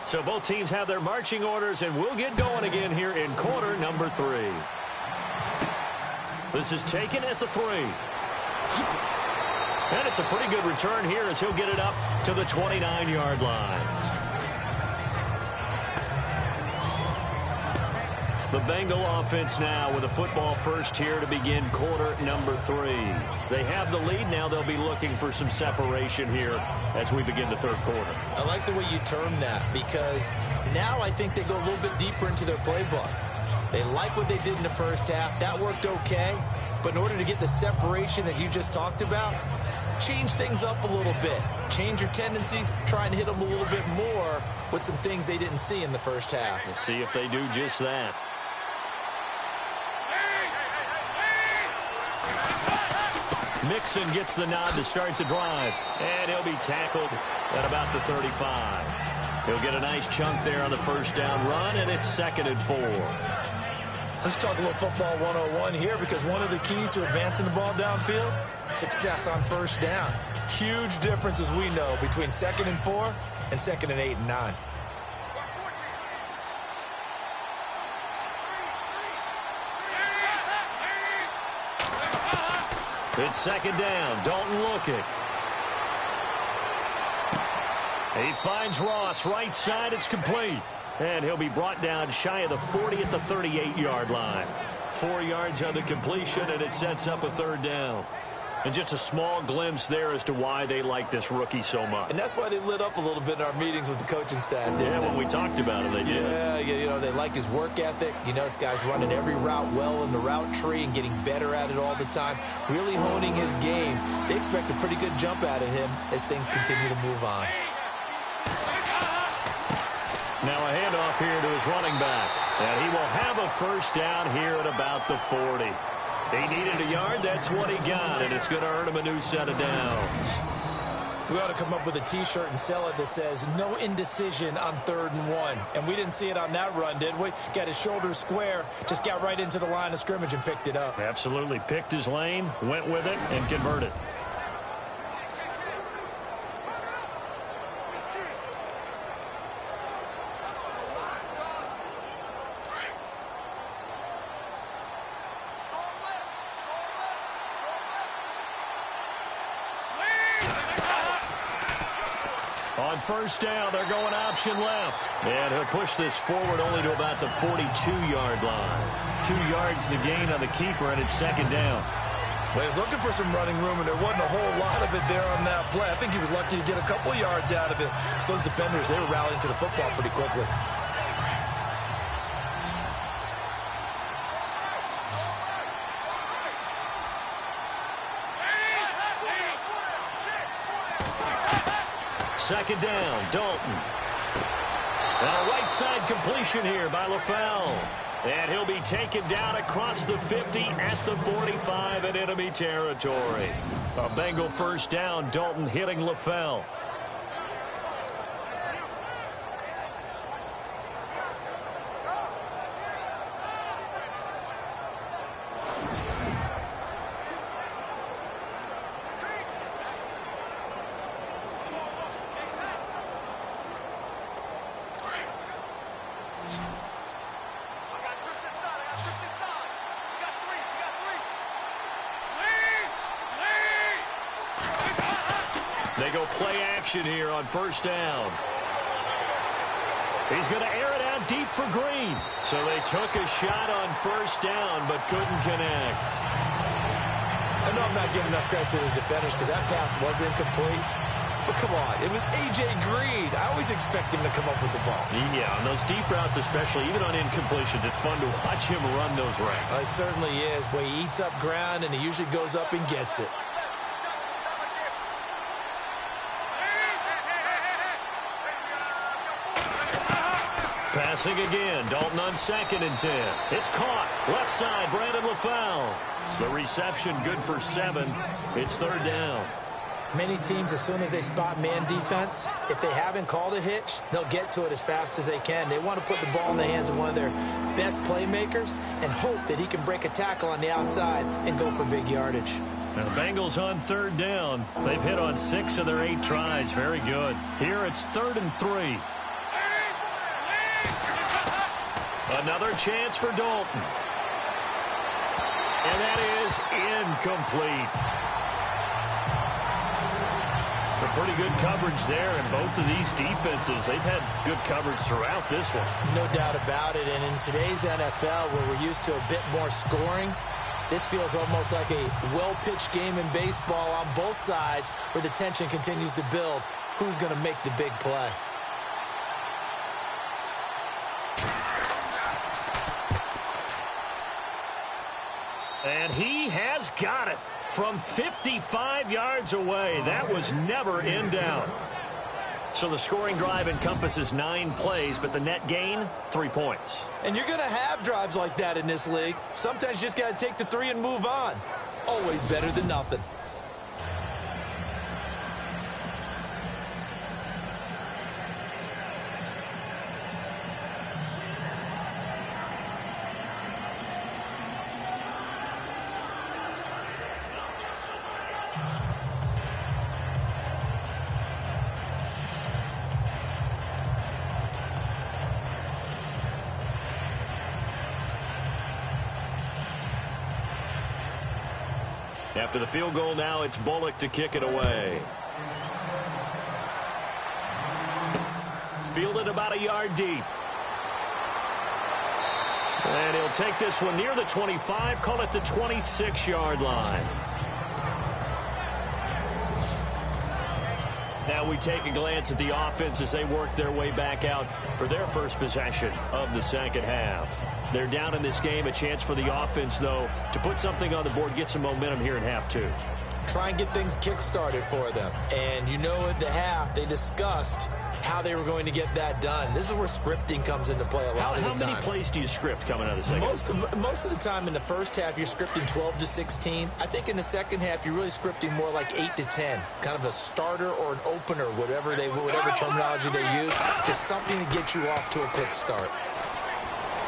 So both teams have their marching orders, and we'll get going again here in quarter number 3. This is taken at the 3. And it's a pretty good return here as he'll get it up to the 29-yard line. The Bengal offense now with a football first here to begin quarter number 3. They have the lead now. They'll be looking for some separation here as we begin the 3rd quarter. I like the way you term that because now I think they go a little bit deeper into their playbook. They like what they did in the first half. That worked okay. But in order to get the separation that you just talked about, change things up a little bit. Change your tendencies. Try and hit them a little bit more with some things they didn't see in the first half. We'll see if they do just that. Mixon gets the nod to start the drive, and he'll be tackled at about the 35. He'll get a nice chunk there on the first down run, and it's 2nd and 4. Let's talk a little football 101 here because one of the keys to advancing the ball downfield, success on first down. Huge difference, as we know, between 2nd and 4 and 2nd and 8 and 9. It's 2nd down. Dalton looking. He finds Ross right side. It's complete. And he'll be brought down shy of the 40 at the 38-yard line. 4 yards on the completion, and it sets up a 3rd down. And just a small glimpse there as to why they like this rookie so much. And that's why they lit up a little bit in our meetings with the coaching staff, didn't they? When we talked about him, they did. Yeah, you know, they like his work ethic. You know, this guy's running every route well in the route tree and getting better at it all the time, really honing his game. They expect a pretty good jump out of him as things continue to move on. Now a handoff here to his running back. And he will have a first down here at about the 40. He needed a yard. That's what he got, and it's going to earn him a new set of downs. We ought to come up with a T-shirt and sell it that says, no indecision on 3rd and 1. And we didn't see it on that run, did we? Got his shoulders square, just got right into the line of scrimmage and picked it up. Absolutely. Picked his lane, went with it, and converted. On first down, they're going option left. And he'll push this forward only to about the 42-yard line. 2 yards the gain on the keeper, and it's 2nd down. Well, he was looking for some running room, and there wasn't a whole lot of it there on that play. I think he was lucky to get a couple of yards out of it. So those defenders, they were rallying to the football pretty quickly. Second down, Dalton. And a right side completion here by LaFell. And he'll be taken down across the 50 at the 45 in enemy territory. A Bengal first down, Dalton hitting LaFell. They go play action here on first down. He's going to air it out deep for Green. So they took a shot on first down but couldn't connect. I know I'm not giving enough credit to the defenders because that pass was incomplete. But come on, it was A.J. Green. I always expect him to come up with the ball. Yeah, on those deep routes especially, even on incompletions, it's fun to watch him run those routes. It certainly is. But he eats up ground and he usually goes up and gets it. Passing again, Dalton on 2nd and 10. It's caught. Left side, Brandon LaFell. The reception good for 7. It's 3rd down. Many teams, as soon as they spot man defense, if they haven't called a hitch, they'll get to it as fast as they can. They want to put the ball in the hands of one of their best playmakers and hope that he can break a tackle on the outside and go for big yardage. Now the Bengals on 3rd down. They've hit on 6 of their 8 tries. Very good. Here it's 3rd and 3. Another chance for Dalton. And that is incomplete. Pretty good coverage there in both of these defenses. They've had good coverage throughout this one. No doubt about it. And in today's NFL, where we're used to a bit more scoring, this feels almost like a well-pitched game in baseball on both sides where the tension continues to build. Who's going to make the big play? And he has got it from 55 yards away. That was never in doubt. So the scoring drive encompasses 9 plays, but the net gain, 3 points. And you're going to have drives like that in this league. Sometimes you just got to take the 3 and move on. Always better than nothing. After the field goal now, it's Bullock to kick it away. Fielded about a yard deep. And he'll take this one near the 25, call it the 26-yard line. Now we take a glance at the offense as they work their way back out for their first possession of the second half. They're down in this game. A chance for the offense, though, to put something on the board, get some momentum here in half 2. Try and get things kick-started for them. And you know at the half, they discussed how they were going to get that done. This is where scripting comes into play a lot of the time. How many plays do you script coming out of the second? Most of the time in the first half, you're scripting 12 to 16. I think in the second half, you're really scripting more like 8 to 10. Kind of a starter or an opener, whatever terminology they use. Just something to get you off to a quick start.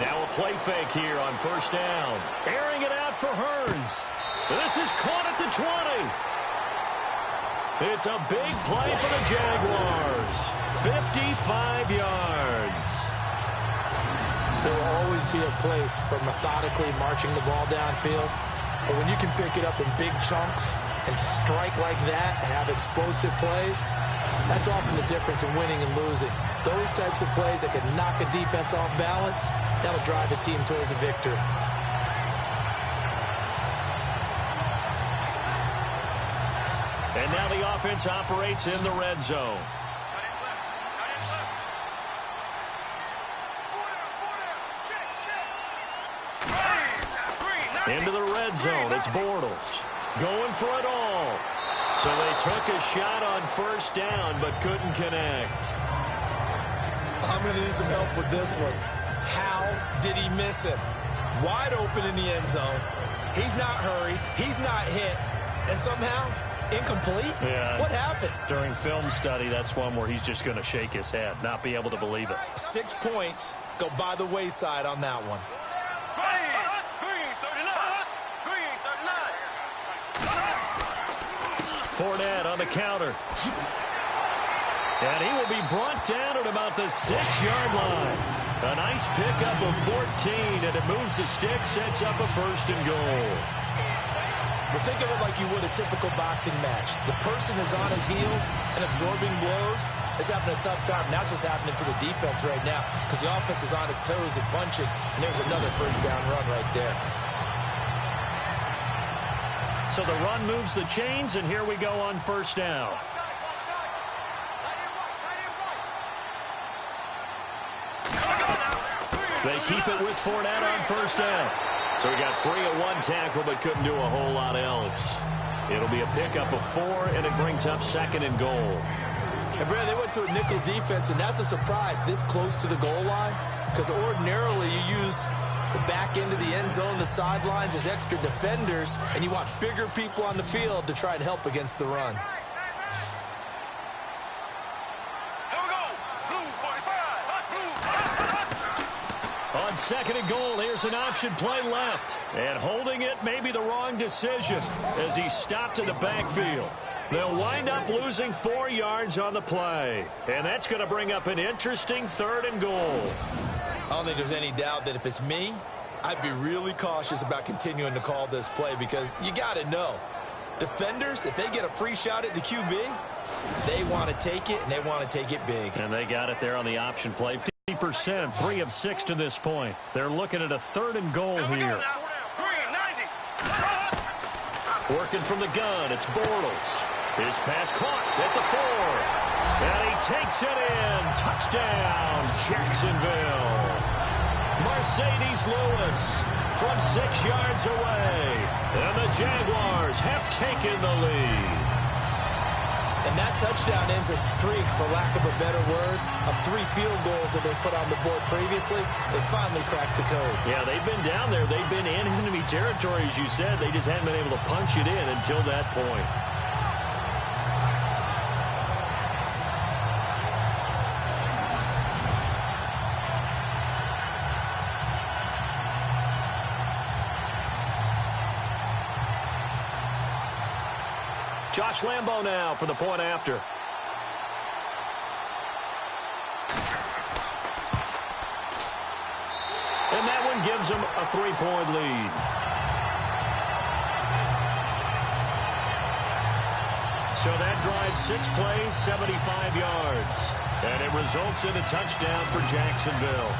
Now a play fake here on first down. Airing it out for Hearns. This is caught at the 20. It's a big play for the Jaguars. 55 yards. There will always be a place for methodically marching the ball downfield. But when you can pick it up in big chunks and strike like that, have explosive plays, that's often the difference in winning and losing. Those types of plays that can knock a defense off balance, that'll drive a team towards a victory. And now the offense operates in the red zone. Into the red zone, it's Bortles. Going for it all. So they took a shot on first down, but couldn't connect. I'm going to need some help with this one. How did he miss him? Wide open in the end zone. He's not hurried. He's not hit. And somehow, incomplete? Yeah. What happened? During film study, that's one where he's just going to shake his head, not be able to believe it. 6 points go by the wayside on that one. Fournette on the counter. And he will be brought down at about the 6-yard line. A nice pickup of 14, and it moves the stick, sets up a 1st and goal. But think of it like you would a typical boxing match. The person is on his heels and absorbing blows is having a tough time. And that's what's happening to the defense right now because the offense is on his toes and punching. And there's another 1st down run right there. So the run moves the chains, and here we go on 1st down. They keep it with Fournette on 1st down. So he got free of 1 tackle but couldn't do a whole lot else. It'll be a pickup of 4, and it brings up 2nd and goal. And Brad, they went to a nickel defense, and that's a surprise this close to the goal line because ordinarily you use the back end of the end zone, the sidelines as extra defenders, and you want bigger people on the field to try and help against the run. On 2nd and goal, here's an option play left. And holding it may be the wrong decision as he stopped in the backfield. They'll wind up losing 4 yards on the play. And that's going to bring up an interesting 3rd and goal. I don't think there's any doubt that if it's me, I'd be really cautious about continuing to call this play because you got to know, defenders, if they get a free shot at the QB, they want to take it, and they want to take it big. And they got it there on the option play. 50%, 3 of 6 to this point. They're looking at a 3rd and goal here. Working from the gun, it's Bortles. His pass caught at the 4. And he takes it in. Touchdown, Jacksonville. Mercedes Lewis from 6 yards away. And the Jaguars have taken the lead. And that touchdown ends a streak, for lack of a better word, of 3 field goals that they put on the board previously. They finally cracked the code. Yeah, they've been down there. They've been in enemy territory, as you said. They just haven't been able to punch it in until that point. Josh Lambo now for the point after. And that one gives them a 3-point lead. So that drives 6 plays, 75 yards. And it results in a touchdown for Jacksonville.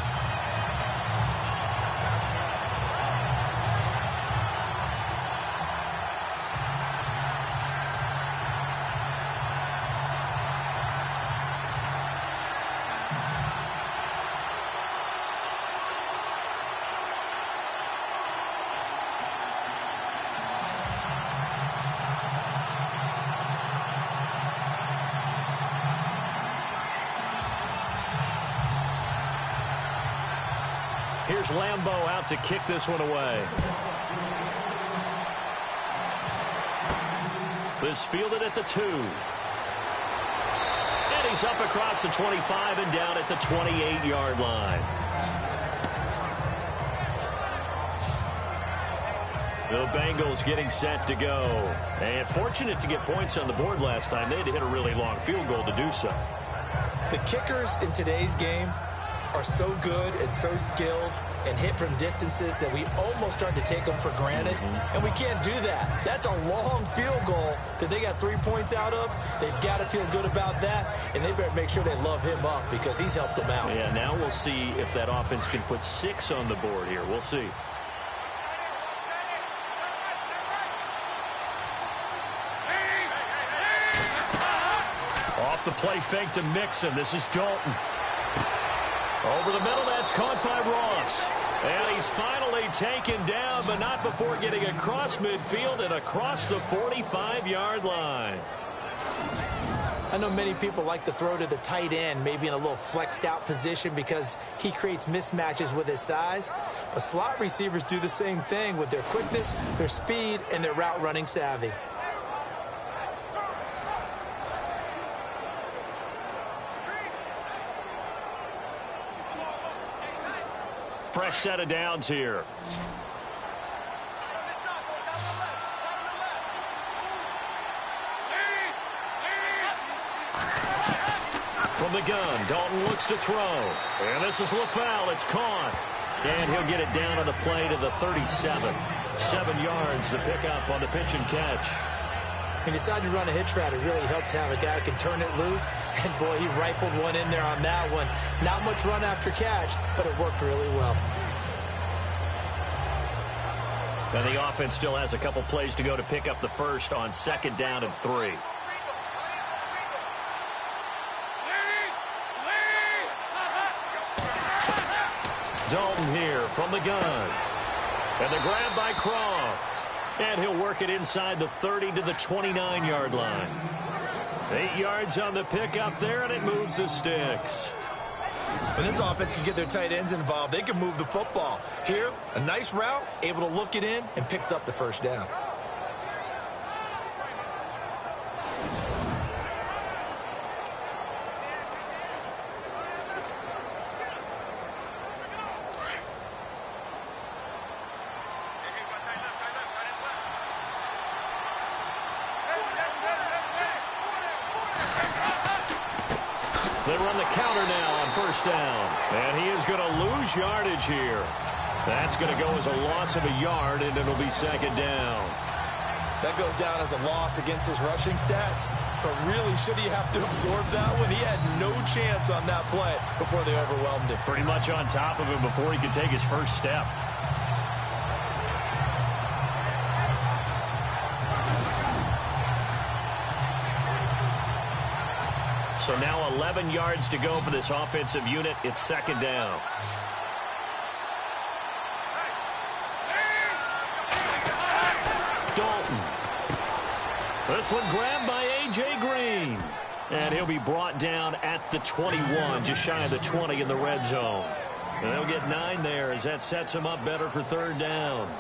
Here's Lambo out to kick this one away. This fielded at the 2. And he's up across the 25 and down at the 28-yard line. The Bengals getting set to go. And fortunate to get points on the board last time. They had to hit a really long field goal to do so. The kickers in today's game are so good and so skilled and hit from distances that we almost start to take them for granted. And we can't do that. That's a long field goal that they got 3 points out of. They've got to feel good about that, and they better make sure they love him up because he's helped them out. Yeah, now we'll see if that offense can put 6 on the board here. We'll see. Off the play fake to Mixon. This is Dalton. Over the middle, that's caught by Ross. And he's finally taken down, but not before getting across midfield and across the 45-yard line. I know many people like to throw to the tight end, maybe in a little flexed out position because he creates mismatches with his size. But slot receivers do the same thing with their quickness, their speed, and their route running savvy. Fresh set of downs here. From the gun, Dalton looks to throw. And this is LaFell. It's caught. And he'll get it down on the play to the 37. 7 yards to pick up on the pitch and catch. He decided to run a hitch route. It really helps to have a guy who can turn it loose. And, boy, he rifled one in there on that one. Not much run after catch, but it worked really well. And the offense still has a couple plays to go to pick up the first on 2nd down and 3. Dalton here from the gun. And the grab by Croft. And he'll work it inside the 30 to the 29-yard line. 8 yards on the pickup there, and it moves the sticks. When this offense can get their tight ends involved, they can move the football. Here, a nice route, able to look it in, and picks up the first down. They run the counter now on 1st down. And he is going to lose yardage here. That's going to go as a loss of a yard, and it'll be 2nd down. That goes down as a loss against his rushing stats. But really, should he have to absorb that one? He had no chance on that play before they overwhelmed him. Pretty much on top of him before he could take his first step. So now 11 yards to go for this offensive unit. It's 2nd down. Dalton. This one grabbed by A.J. Green. And he'll be brought down at the 21, just shy of the 20 in the red zone. And they'll get 9 there as that sets him up better for 3rd down.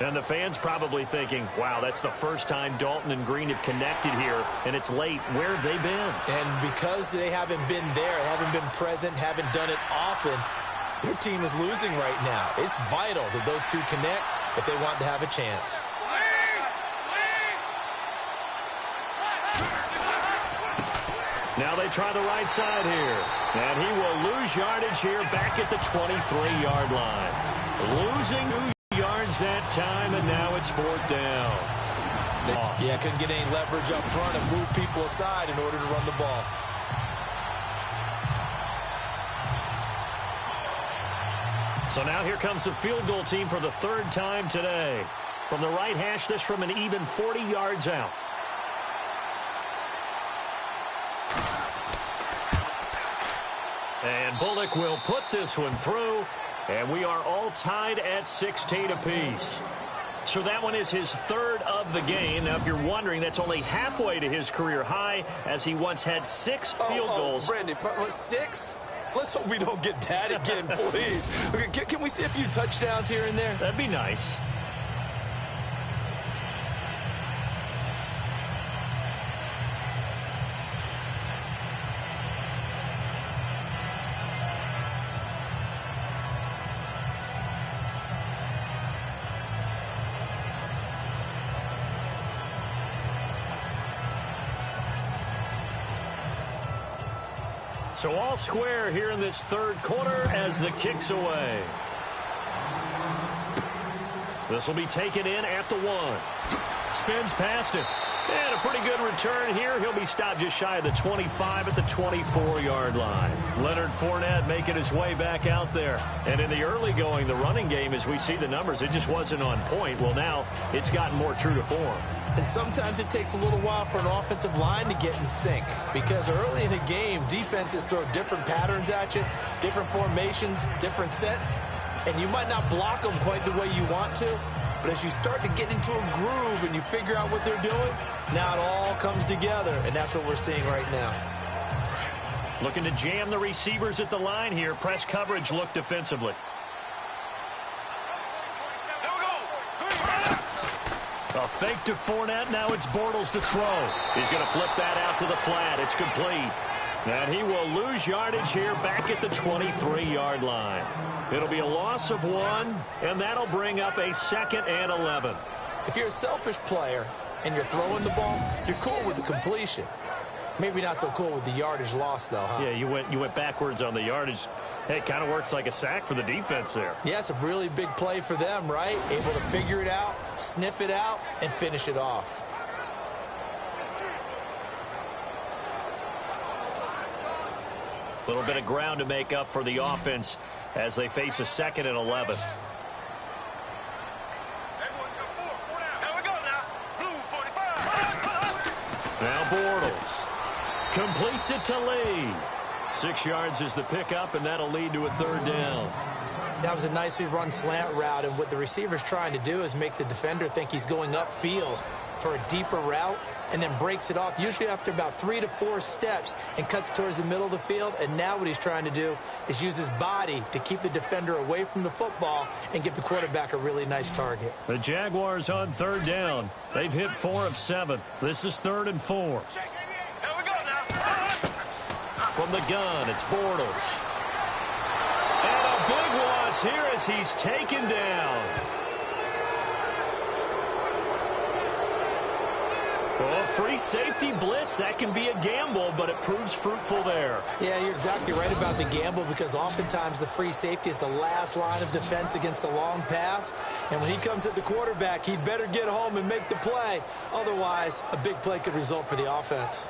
And the fans probably thinking, wow, that's the first time Dalton and Green have connected here, and it's late. Where have they been? And because they haven't been there, haven't been present, haven't done it often, their team is losing right now. It's vital that those two connect if they want to have a chance. Now they try the right side here. And he will lose yardage here back at the 23-yard line. Losing 2 yards that time, and now it's 4th down. Yeah, couldn't get any leverage up front and move people aside in order to run the ball. So now here comes the field goal team for the 3rd time today. From the right hash, this from an even 40 yards out. And Bullock will put this one through, and we are all tied at 16 apiece. So that one is his 3rd of the game. Now, if you're wondering, that's only halfway to his career high, as he once had 6 field goals. Brandon, 6? Let's hope we don't get that again, please. Okay, can we see a few touchdowns here and there? That'd be nice. So all square here in this 3rd quarter as the kick's away. This will be taken in at the 1. Spins past it. And a pretty good return here. He'll be stopped just shy of the 25 at the 24-yard line. Leonard Fournette making his way back out there. And in the early going, the running game, as we see the numbers, it just wasn't on point. Well, now it's gotten more true to form. And sometimes it takes a little while for an offensive line to get in sync, because early in a game, defenses throw different patterns at you, different formations, different sets, and you might not block them quite the way you want to, But as you start to get into a groove and you figure out what they're doing, now it all comes together, and that's what we're seeing right now. Looking to jam the receivers at the line here. Press coverage look defensively. A fake to Fournette. Now it's Bortles to throw. He's going to flip that out to the flat. It's complete. And he will lose yardage here back at the 23-yard line. It'll be a loss of 1, and that'll bring up a 2nd and 11. If you're a selfish player and you're throwing the ball, you're cool with the completion. Maybe not so cool with the yardage loss, though, huh? Yeah, you went backwards on the yardage. Hey, it kind of works like a sack for the defense there. Yeah, it's a really big play for them, right? Able to figure it out, sniff it out, and finish it off. A little bit of ground to make up for the offense as they face a 2nd and 11. Now Bortles completes it to Lee. 6 yards is the pickup, and that'll lead to a 3rd down. That was a nicely run slant route, and what the receiver's trying to do is make the defender think he's going upfield for a deeper route, and then breaks it off, usually after about 3 to 4 steps, and cuts towards the middle of the field. And now what he's trying to do is use his body to keep the defender away from the football and give the quarterback a really nice target. The Jaguars on 3rd down. They've hit 4 of 7. This is 3rd and 4. From the gun, it's Bortles. And a big loss here as he's taken down. Well, free safety blitz, that can be a gamble, but it proves fruitful there. Yeah, you're exactly right about the gamble, because oftentimes the free safety is the last line of defense against a long pass. And when he comes at the quarterback, he'd better get home and make the play. Otherwise, a big play could result for the offense.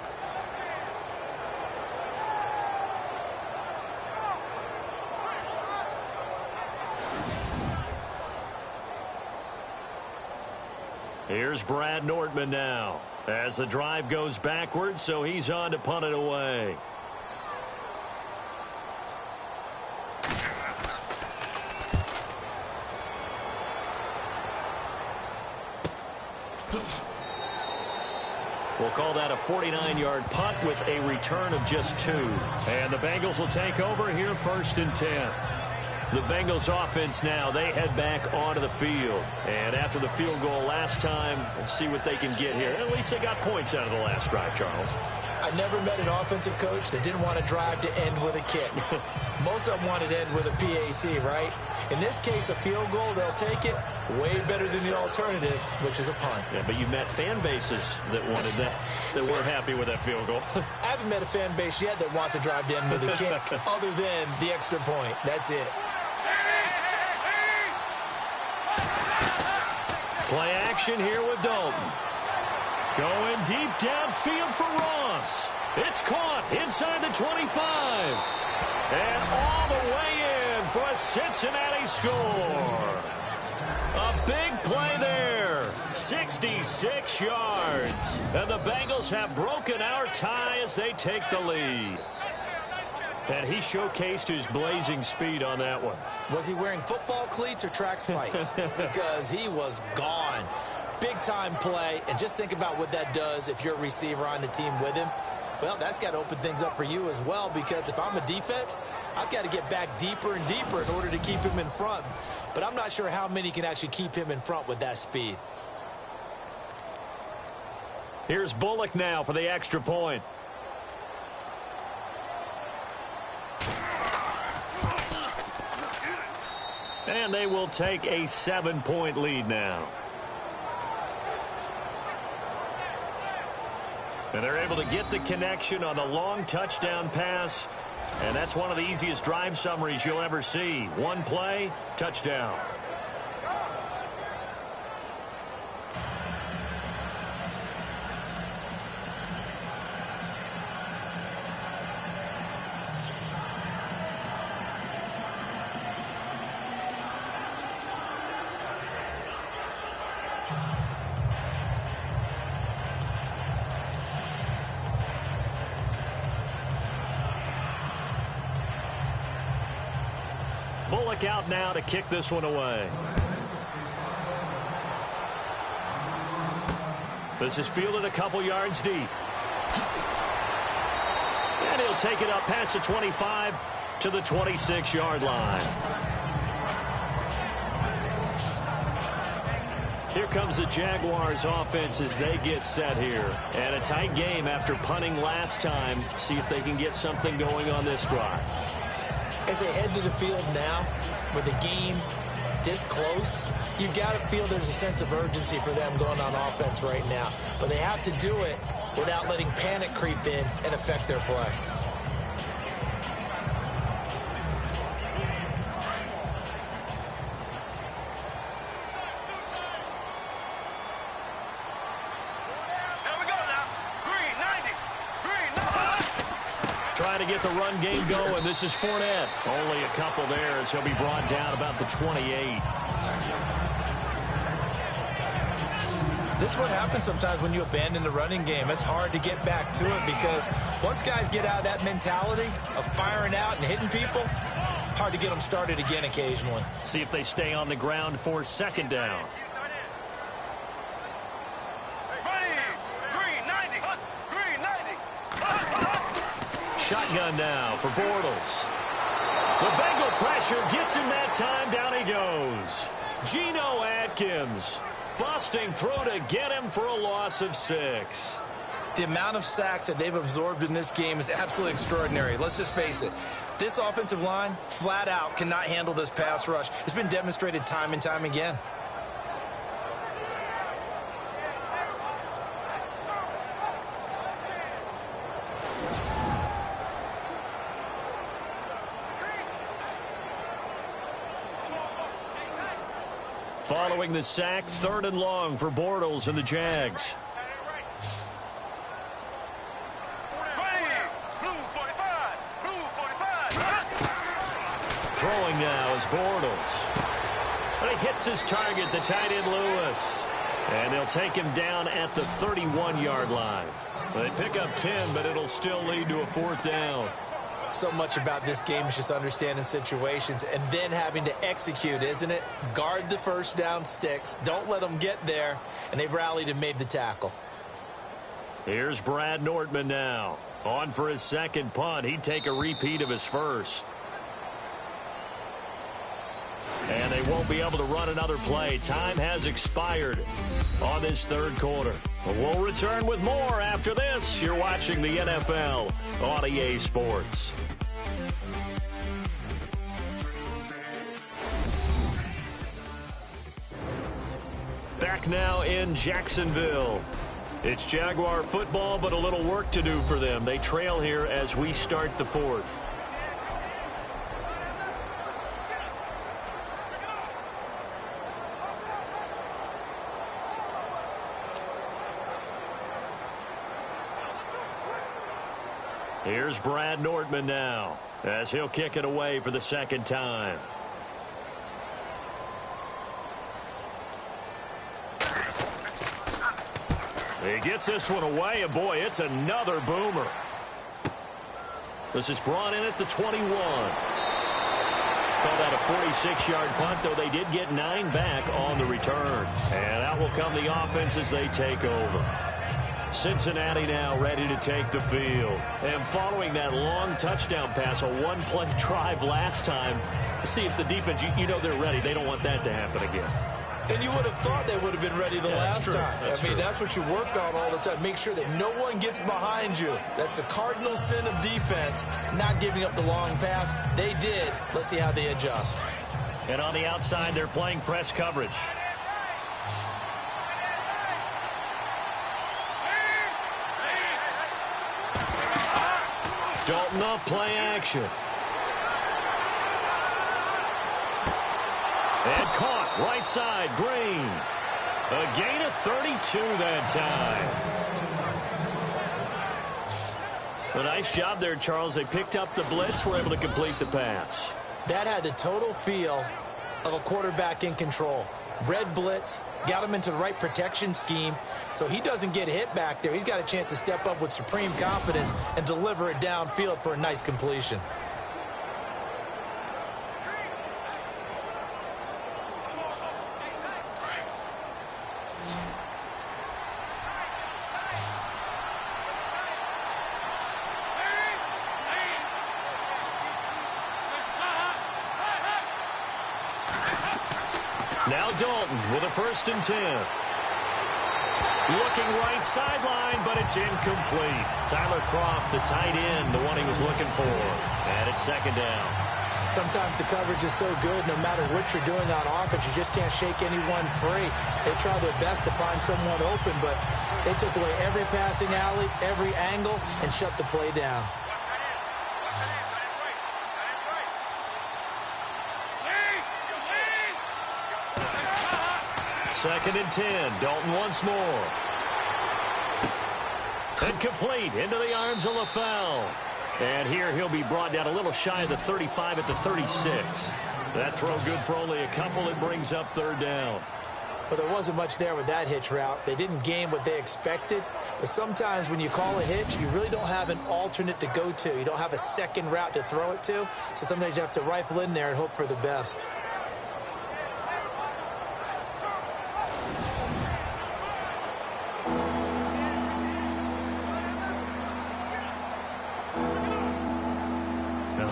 Here's Brad Nordman now as the drive goes backwards, so he's on to punt it away. We'll call that a 49-yard punt with a return of just 2. And the Bengals will take over here 1st and 10. The Bengals offense now, they head back onto the field. And after the field goal last time, we'll see what they can get here. At least they got points out of the last drive, Charles. I never met an offensive coach that didn't want to drive to end with a kick. Most of them wanted to end with a PAT, right? In this case, a field goal, they'll take it. Way better than the alternative, which is a punt. Yeah, but you've met fan bases that wanted that weren't happy with that field goal. I haven't met a fan base yet that wants to drive to end with a kick other than the extra point. That's it. Play action here with Dalton. Going deep downfield for Ross. It's caught inside the 25. And all the way in for a Cincinnati score. A big play there. 66 yards. And the Bengals have broken our tie as they take the lead. And he showcased his blazing speed on that one. Was he wearing football cleats or track spikes? Because he was gone. Big-time play. And just think about what that does if you're a receiver on the team with him. Well, that's got to open things up for you as well, because if I'm a defense, I've got to get back deeper and deeper in order to keep him in front. But I'm not sure how many can actually keep him in front with that speed. Here's Bullock now for the extra point. And they will take a 7-point lead now. And they're able to get the connection on the long touchdown pass. And that's one of the easiest drive summaries you'll ever see. One play, touchdown. Bullock out now to kick this one away. This is fielded a couple yards deep. And he'll take it up past the 25 to the 26-yard line. Here comes the Jaguars offense as they get set here. And a tight game after punting last time. See if they can get something going on this drive. As they head to the field now, with the game this close, you've got to feel there's a sense of urgency for them going on offense right now. But they have to do it without letting panic creep in and affect their play. Trying to get the run game going. This is Fournette. Only a couple there as he'll be brought down about the 28. This is what happens sometimes when you abandon the running game. It's hard to get back to it because once guys get out of that mentality of firing out and hitting people, hard to get them started again occasionally. See if they stay on the ground for second down. Shotgun now for Bortles. The Bengal pressure gets him that time. Down he goes. Geno Atkins busting through to get him for a loss of 6. The amount of sacks that they've absorbed in this game is absolutely extraordinary. Let's just face it. This offensive line, flat out, cannot handle this pass rush. It's been demonstrated time and time again. Following the sack, 3rd and long for Bortles and the Jags. Throwing now is Bortles. But he hits his target, the tight end Lewis. And they'll take him down at the 31-yard line. They pick up 10, but it'll still lead to a 4th down. So much about this game is just understanding situations and then having to execute, isn't it? Guard the first down sticks. Don't let them get there. And they rallied and made the tackle. Here's Brad Nortman now. On for his second punt. He'd take a repeat of his first. And they won't be able to run another play. Time has expired on this 3rd quarter. But we'll return with more after this. You're watching the NFL on EA Sports. Back now in Jacksonville. It's Jaguar football, but a little work to do for them. They trail here as we start the 4th. Here's Brad Nortman now as he'll kick it away for the 2nd time. He gets this one away, and boy, it's another boomer. This is brought in at the 21. Call that a 46-yard punt, though they did get 9 back on the return. And out will come the offense as they take over. Cincinnati now ready to take the field. And following that long touchdown pass, a one-play drive last time, see if the defense, you know they're ready. They don't want that to happen again. And you would have thought they would have been ready the last time. I mean, that's what you work on all the time. Make sure that no one gets behind you. That's the cardinal sin of defense, not giving up the long pass. They did. Let's see how they adjust. And on the outside, they're playing press coverage. Dalton off play action. And caught right side, Green. A gain of 32 that time. A nice job there, Charles. They picked up the blitz, were able to complete the pass. That had the total feel of a quarterback in control. Red blitz, got him into the right protection scheme, so he doesn't get hit back there. He's got a chance to step up with supreme confidence and deliver it downfield for a nice completion. Now Dalton with a 1st and 10. Looking right sideline, but it's incomplete. Tyler Kroft, the tight end, the one he was looking for. And it's 2nd down. Sometimes the coverage is so good, no matter what you're doing on offense, you just can't shake anyone free. They try their best to find someone open, but they took away every passing alley, every angle, and shut the play down. Second and 10. Dalton once more. And complete into the arms of LaFell. And here he'll be brought down a little shy of the 35 at the 36. That throw good for only a couple. It brings up 3rd down. Well, there wasn't much there with that hitch route. They didn't gain what they expected. But sometimes when you call a hitch, you really don't have an alternate to go to. You don't have a second route to throw it to. So sometimes you have to rifle in there and hope for the best.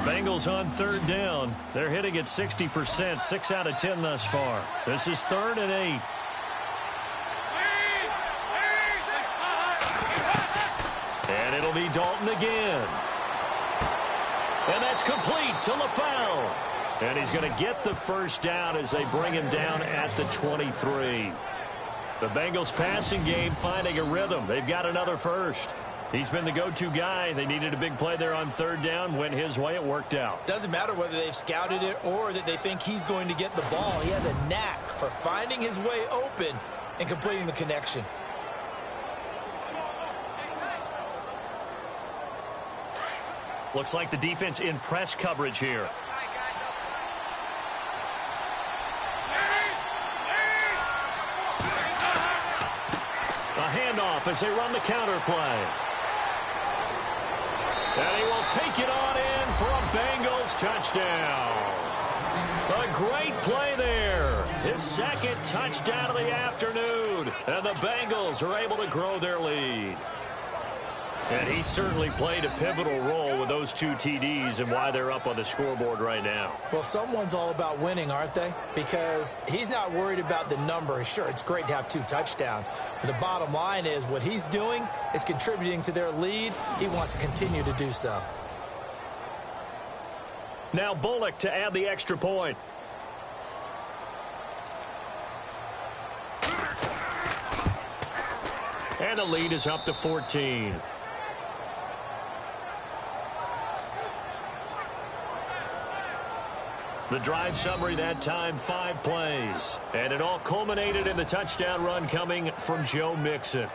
Bengals on 3rd down. They're hitting at 60%, 6 out of 10 thus far. This is 3rd and 8. And it'll be Dalton again. And that's complete to LaFell. And he's going to get the 1st down as they bring him down at the 23. The Bengals passing game finding a rhythm. They've got another 1st. He's been the go-to guy. They needed a big play there on 3rd down. Went his way. It worked out. Doesn't matter whether they've scouted it or that they think he's going to get the ball. He has a knack for finding his way open and completing the connection. Looks like the defense in press coverage here. A handoff as they run the counter play. And he will take it on in for a Bengals touchdown. A great play there. His 2nd touchdown of the afternoon. And the Bengals are able to grow their lead. And he certainly played a pivotal role with those 2 TDs and why they're up on the scoreboard right now. Well, someone's all about winning, aren't they? Because he's not worried about the number. Sure, it's great to have 2 touchdowns. But the bottom line is what he's doing is contributing to their lead. He wants to continue to do so. Now Bullock to add the extra point. And the lead is up to 14. The drive summary that time, 5 plays. And it all culminated in the touchdown run coming from Joe Mixon.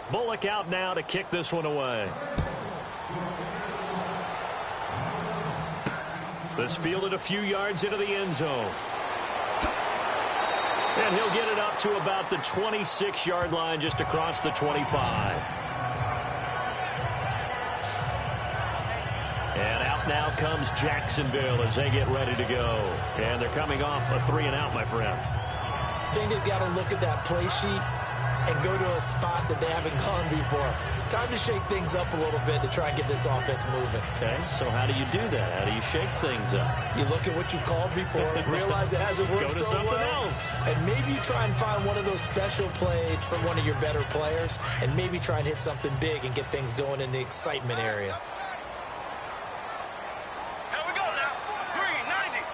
Bullock out now to kick this one away. This fielded a few yards into the end zone. And he'll get it up to about the 26-yard line just across the 25. And out now comes Jacksonville as they get ready to go. And they're coming off a 3-and-out, my friend. I think they've got to look at that play sheet and go to a spot that they haven't gone before. Time to shake things up a little bit to try and get this offense moving. Okay, so how do you do that? How do you shake things up? You look at what you've called before, realize it hasn't worked so well. Go to something else. And maybe you try and find one of those special plays from one of your better players, and maybe try and hit something big and get things going in the excitement area. Here we go now. 390.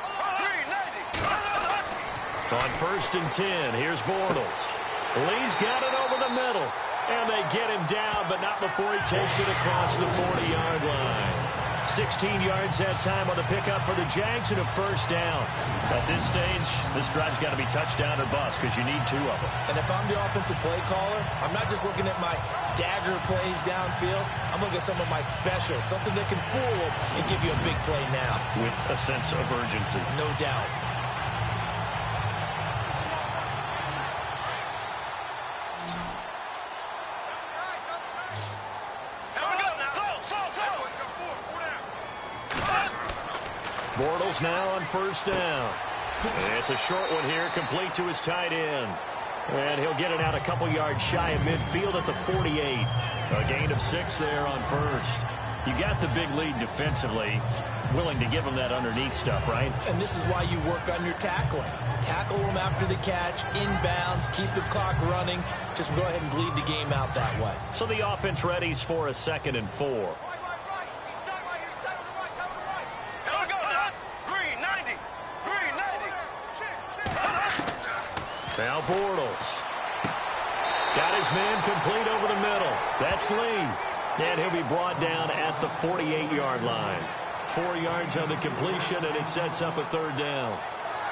On 1st and 10, here's Bortles. Lee's got it over the middle, and they get him down, but not before he takes it across the 40-yard line. 16 yards that time on the pickup for the Jags and a first down. At this stage, this drive's got to be touchdown or bust because you need 2 of them. And if I'm the offensive play caller, I'm not just looking at my dagger plays downfield. I'm looking at some of my specials, something that can fool them and give you a big play now. With a sense of urgency. No doubt. Bortles now on first down. It's a short one here, complete to his tight end. And he'll get it out a couple yards shy of midfield at the 48. A gain of 6 there on first. You got the big lead defensively. Willing to give him that underneath stuff, right? And this is why you work on your tackling. Tackle them after the catch, inbounds, keep the clock running. Just go ahead and bleed the game out that way. So the offense readies for a 2nd and 4. Now Bortles. Got his man complete over the middle. That's Lee. And he'll be brought down at the 48-yard line. 4 yards on the completion, and it sets up a 3rd down.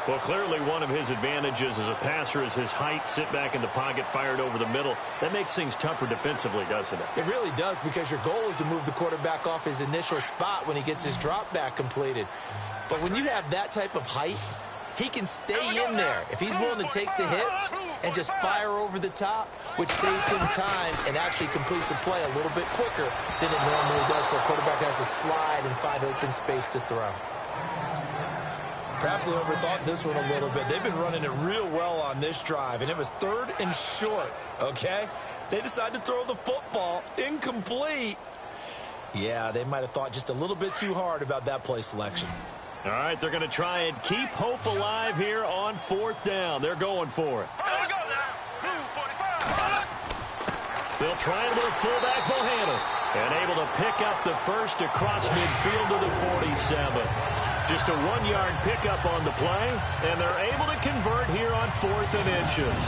Well, clearly one of his advantages as a passer is his height. Sit back in the pocket, fired over the middle. That makes things tougher defensively, doesn't it? It really does, because your goal is to move the quarterback off his initial spot when he gets his drop back completed. But when you have that type of height, he can stay in there if he's willing to take the hits and just fire over the top, which saves him time and actually completes a play a little bit quicker than it normally does for a quarterback who has to slide and find open space to throw. Perhaps they overthought this one a little bit. They've been running it real well on this drive, and it was 3rd and short, okay? They decided to throw the football incomplete. Yeah, they might have thought just a little bit too hard about that play selection. All right, they're going to try and keep hope alive here on 4th down. They're going for it. Here we go now. Blue 45. They'll try it with a fullback, Bohanna. And able to pick up the first across midfield to the 47. Just a 1-yard pickup on the play, and they're able to convert here on 4th and inches.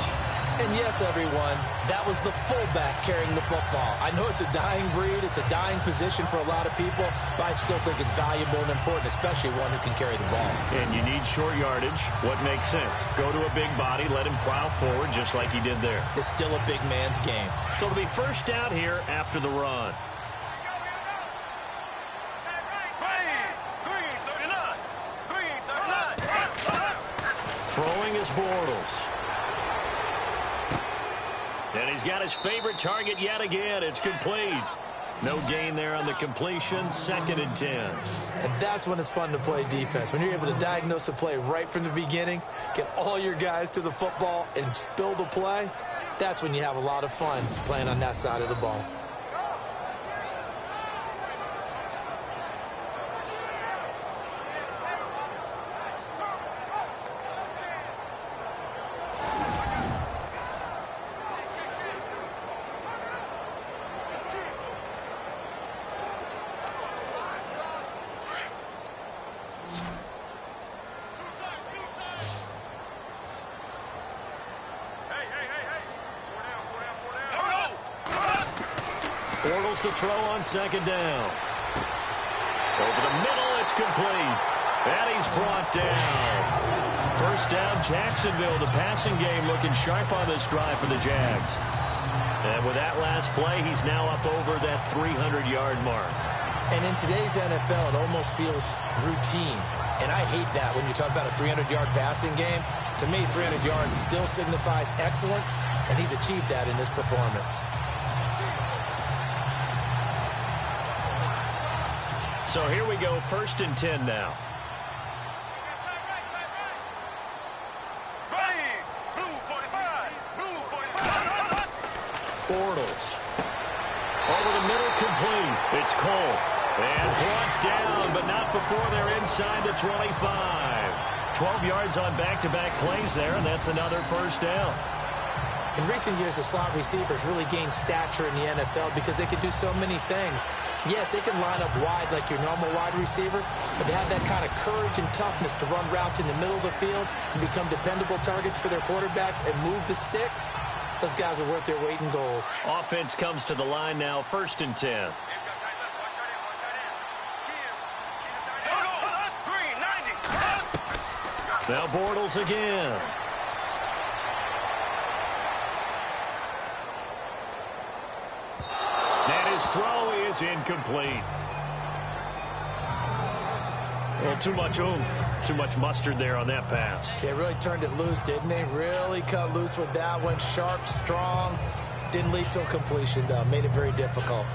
And yes, everyone, that was the fullback carrying the football. I know it's a dying breed, it's a dying position for a lot of people, but I still think it's valuable and important, especially one who can carry the ball. And you need short yardage. What makes sense? Go to a big body, let him plow forward just like he did there. It's still a big man's game. So it'll be first down here after the run. Throwing is Bortles. And he's got his favorite target yet again. It's complete. No gain there on the completion. 2nd and 10. And that's when it's fun to play defense. When you're able to diagnose a play right from the beginning, get all your guys to the football, and spill the play, that's when you have a lot of fun playing on that side of the ball. Bortles to throw on 2nd down. Over the middle, it's complete. And he's brought down. First down, Jacksonville. The passing game looking sharp on this drive for the Jags. And with that last play, he's now up over that 300-yard mark. And in today's NFL, it almost feels routine. And I hate that when you talk about a 300-yard passing game. To me, 300 yards still signifies excellence, and he's achieved that in this performance. So here we go, 1st and 10 now. Blue 45. Blue 45. Bortles. Over the middle, complete. It's Cole. And brought down, but not before they're inside the 25. 12 yards on back-to-back plays there, and that's another first down. In recent years, the slot receivers really gained stature in the NFL because they can do so many things. Yes, they can line up wide like your normal wide receiver, but they have that kind of courage and toughness to run routes in the middle of the field and become dependable targets for their quarterbacks and move the sticks. Those guys are worth their weight in gold. Offense comes to the line now, 1st and 10. Now Bortles again. And his throw is incomplete. Well, too much oomph, too much mustard there on that pass. They really turned it loose, didn't they? Really cut loose with that one. Sharp, strong. Didn't lead to a completion, though. Made it very difficult.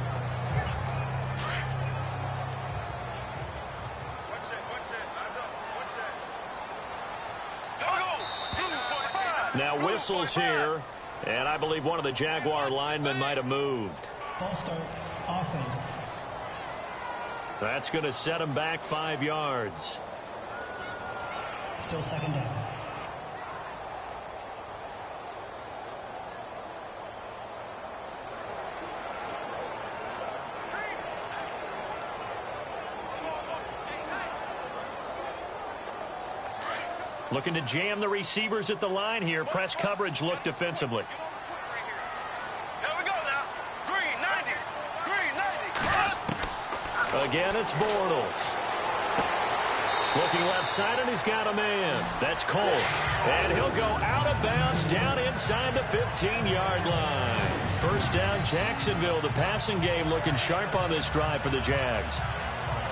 Now whistles here, and I believe one of the Jaguar linemen might have moved. False start, offense. That's going to set him back 5 yards. Still second down. Looking to jam the receivers at the line here. Press coverage look defensively. Here we go now. Green 90. Green 90. Again, it's Bortles. Looking left side, and he's got a man. That's Cole. And he'll go out of bounds down inside the 15-yard line. First down, Jacksonville. The passing game looking sharp on this drive for the Jags.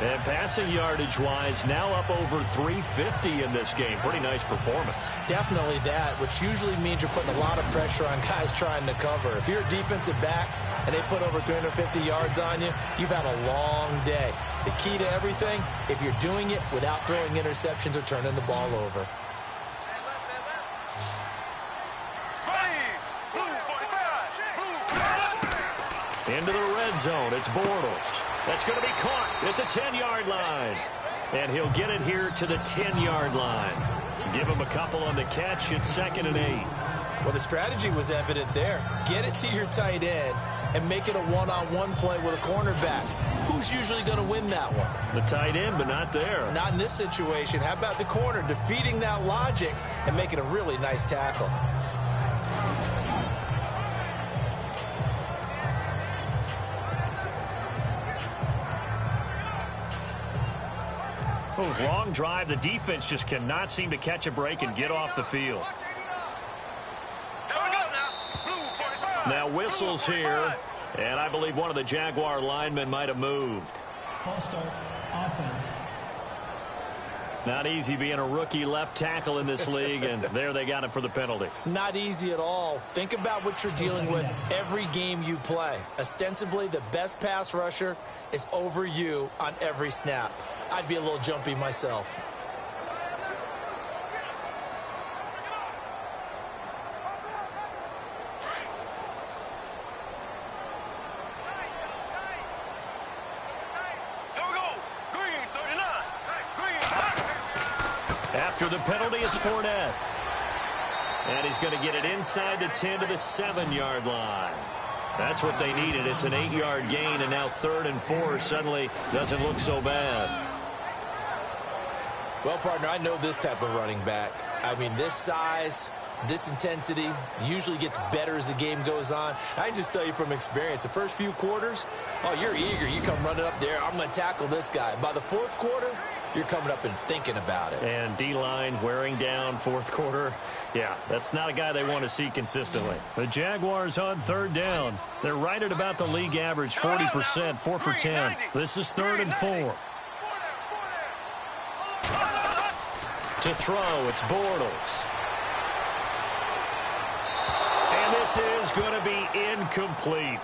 And passing yardage-wise, now up over 350 in this game. Pretty nice performance. Definitely that, which usually means you're putting a lot of pressure on guys trying to cover. If you're a defensive back and they put over 350 yards on you, you've had a long day. The key to everything, if you're doing it without throwing interceptions or turning the ball over. Into the red zone, it's Bortles. That's going to be caught at the 10-yard line. And he'll get it here to the 10-yard line. Give him a couple on the catch. It's 2nd and 8. Well, the strategy was evident there. Get it to your tight end and make it a one-on-one play with a cornerback. Who's usually going to win that one? The tight end, but not there. Not in this situation. How about the corner defeating that logic and making a really nice tackle? Oh, long drive. The defense just cannot seem to catch a break and get off the field. Now whistles here, and I believe one of the Jaguar linemen might have moved. False start, offense. Not easy being a rookie left tackle in this league, and there they got him for the penalty. Not easy at all. Think about what you're dealing with every game you play. Ostensibly, the best pass rusher is over you on every snap. I'd be a little jumpy myself. After the penalty, it's Fournette. And he's going to get it inside the 10 to the 7-yard line. That's what they needed. It's an 8-yard gain, and now 3rd and 4 suddenly doesn't look so bad. Well, partner, I know this type of running back. I mean, this size, this intensity usually gets better as the game goes on. I can just tell you from experience, the first few quarters, oh, you're eager. You come running up there, I'm going to tackle this guy. By the 4th quarter, you're coming up and thinking about it. And D-line wearing down 4th quarter. Yeah, that's not a guy they want to see consistently. The Jaguars on 3rd down. They're right at about the league average, 40%, 4 for 10. This is 3rd and 4. To throw, it's Bortles. And this is going to be incomplete.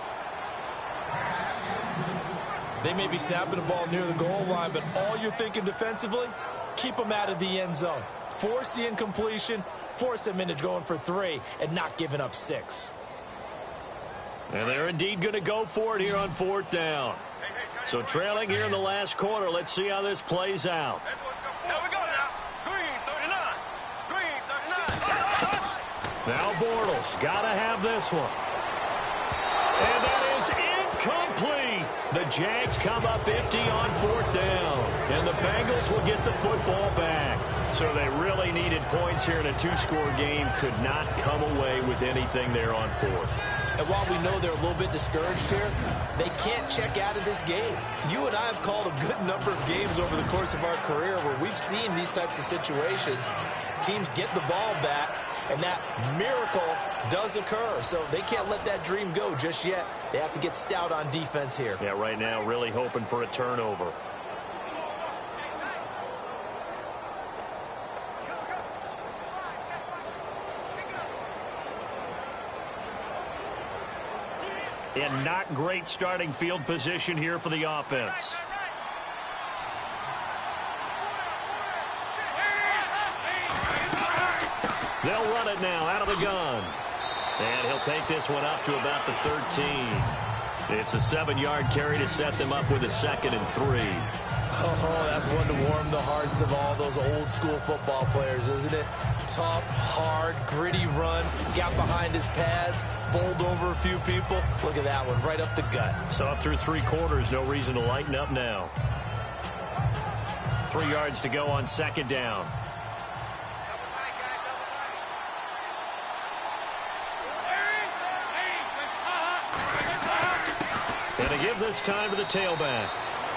They may be snapping the ball near the goal line, but all you're thinking defensively, keep them out of the end zone. Force the incompletion, force them into going for 3, and not giving up 6. And they're indeed going to go for it here on 4th down. So trailing here in the last quarter, let's see how this plays out. Here we go now. Green 39. Green 39. Now Bortles got to have this one. And that is incomplete. The Jags come up empty on 4th down. And the Bengals will get the football back. So they really needed points here in a 2-score game. Could not come away with anything there on 4th. And while we know they're a little bit discouraged here, they can't check out of this game. You and I have called a good number of games over the course of our career where we've seen these types of situations. Teams get the ball back, and that miracle does occur. So they can't let that dream go just yet. They have to get stout on defense here. Yeah, right now really hoping for a turnover. And not great starting field position here for the offense. They'll run it now out of the gun. And he'll take this one up to about the 13. It's a 7-yard carry to set them up with a 2nd and 3. Oh, that's one to warm the hearts of all those old school football players, isn't it? Tough, hard, gritty run. Got behind his pads, bowled over a few people. Look at that one, right up the gut. So up through 3 quarters, no reason to lighten up now. 3 yards to go on 2nd down. And to give this time to the tailback.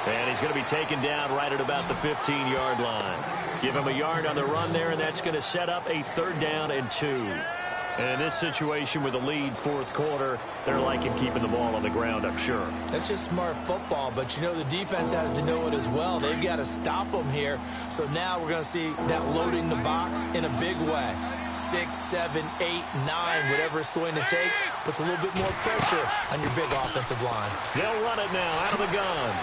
And he's going to be taken down right at about the 15-yard line. Give him a yard on the run there, and that's going to set up a 3rd down and 2. And in this situation with a lead 4th quarter, they're liking keeping the ball on the ground, I'm sure. That's just smart football, but you know the defense has to know it as well. They've got to stop them here. So now we're going to see that loading the box in a big way. 6, 7, 8, 9, whatever it's going to take, puts a little bit more pressure on your big offensive line. They'll run it now out of the gun.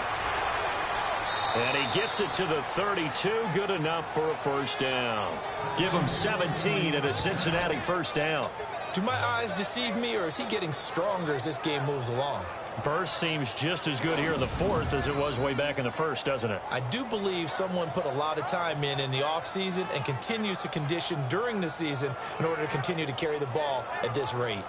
And he gets it to the 32, good enough for a 1st down. Give him 17 and a Cincinnati 1st down. Do my eyes deceive me, or is he getting stronger as this game moves along? Burst seems just as good here in the 4th as it was way back in the 1st, doesn't it? I do believe someone put a lot of time in the offseason and continues to condition during the season in order to continue to carry the ball at this rate.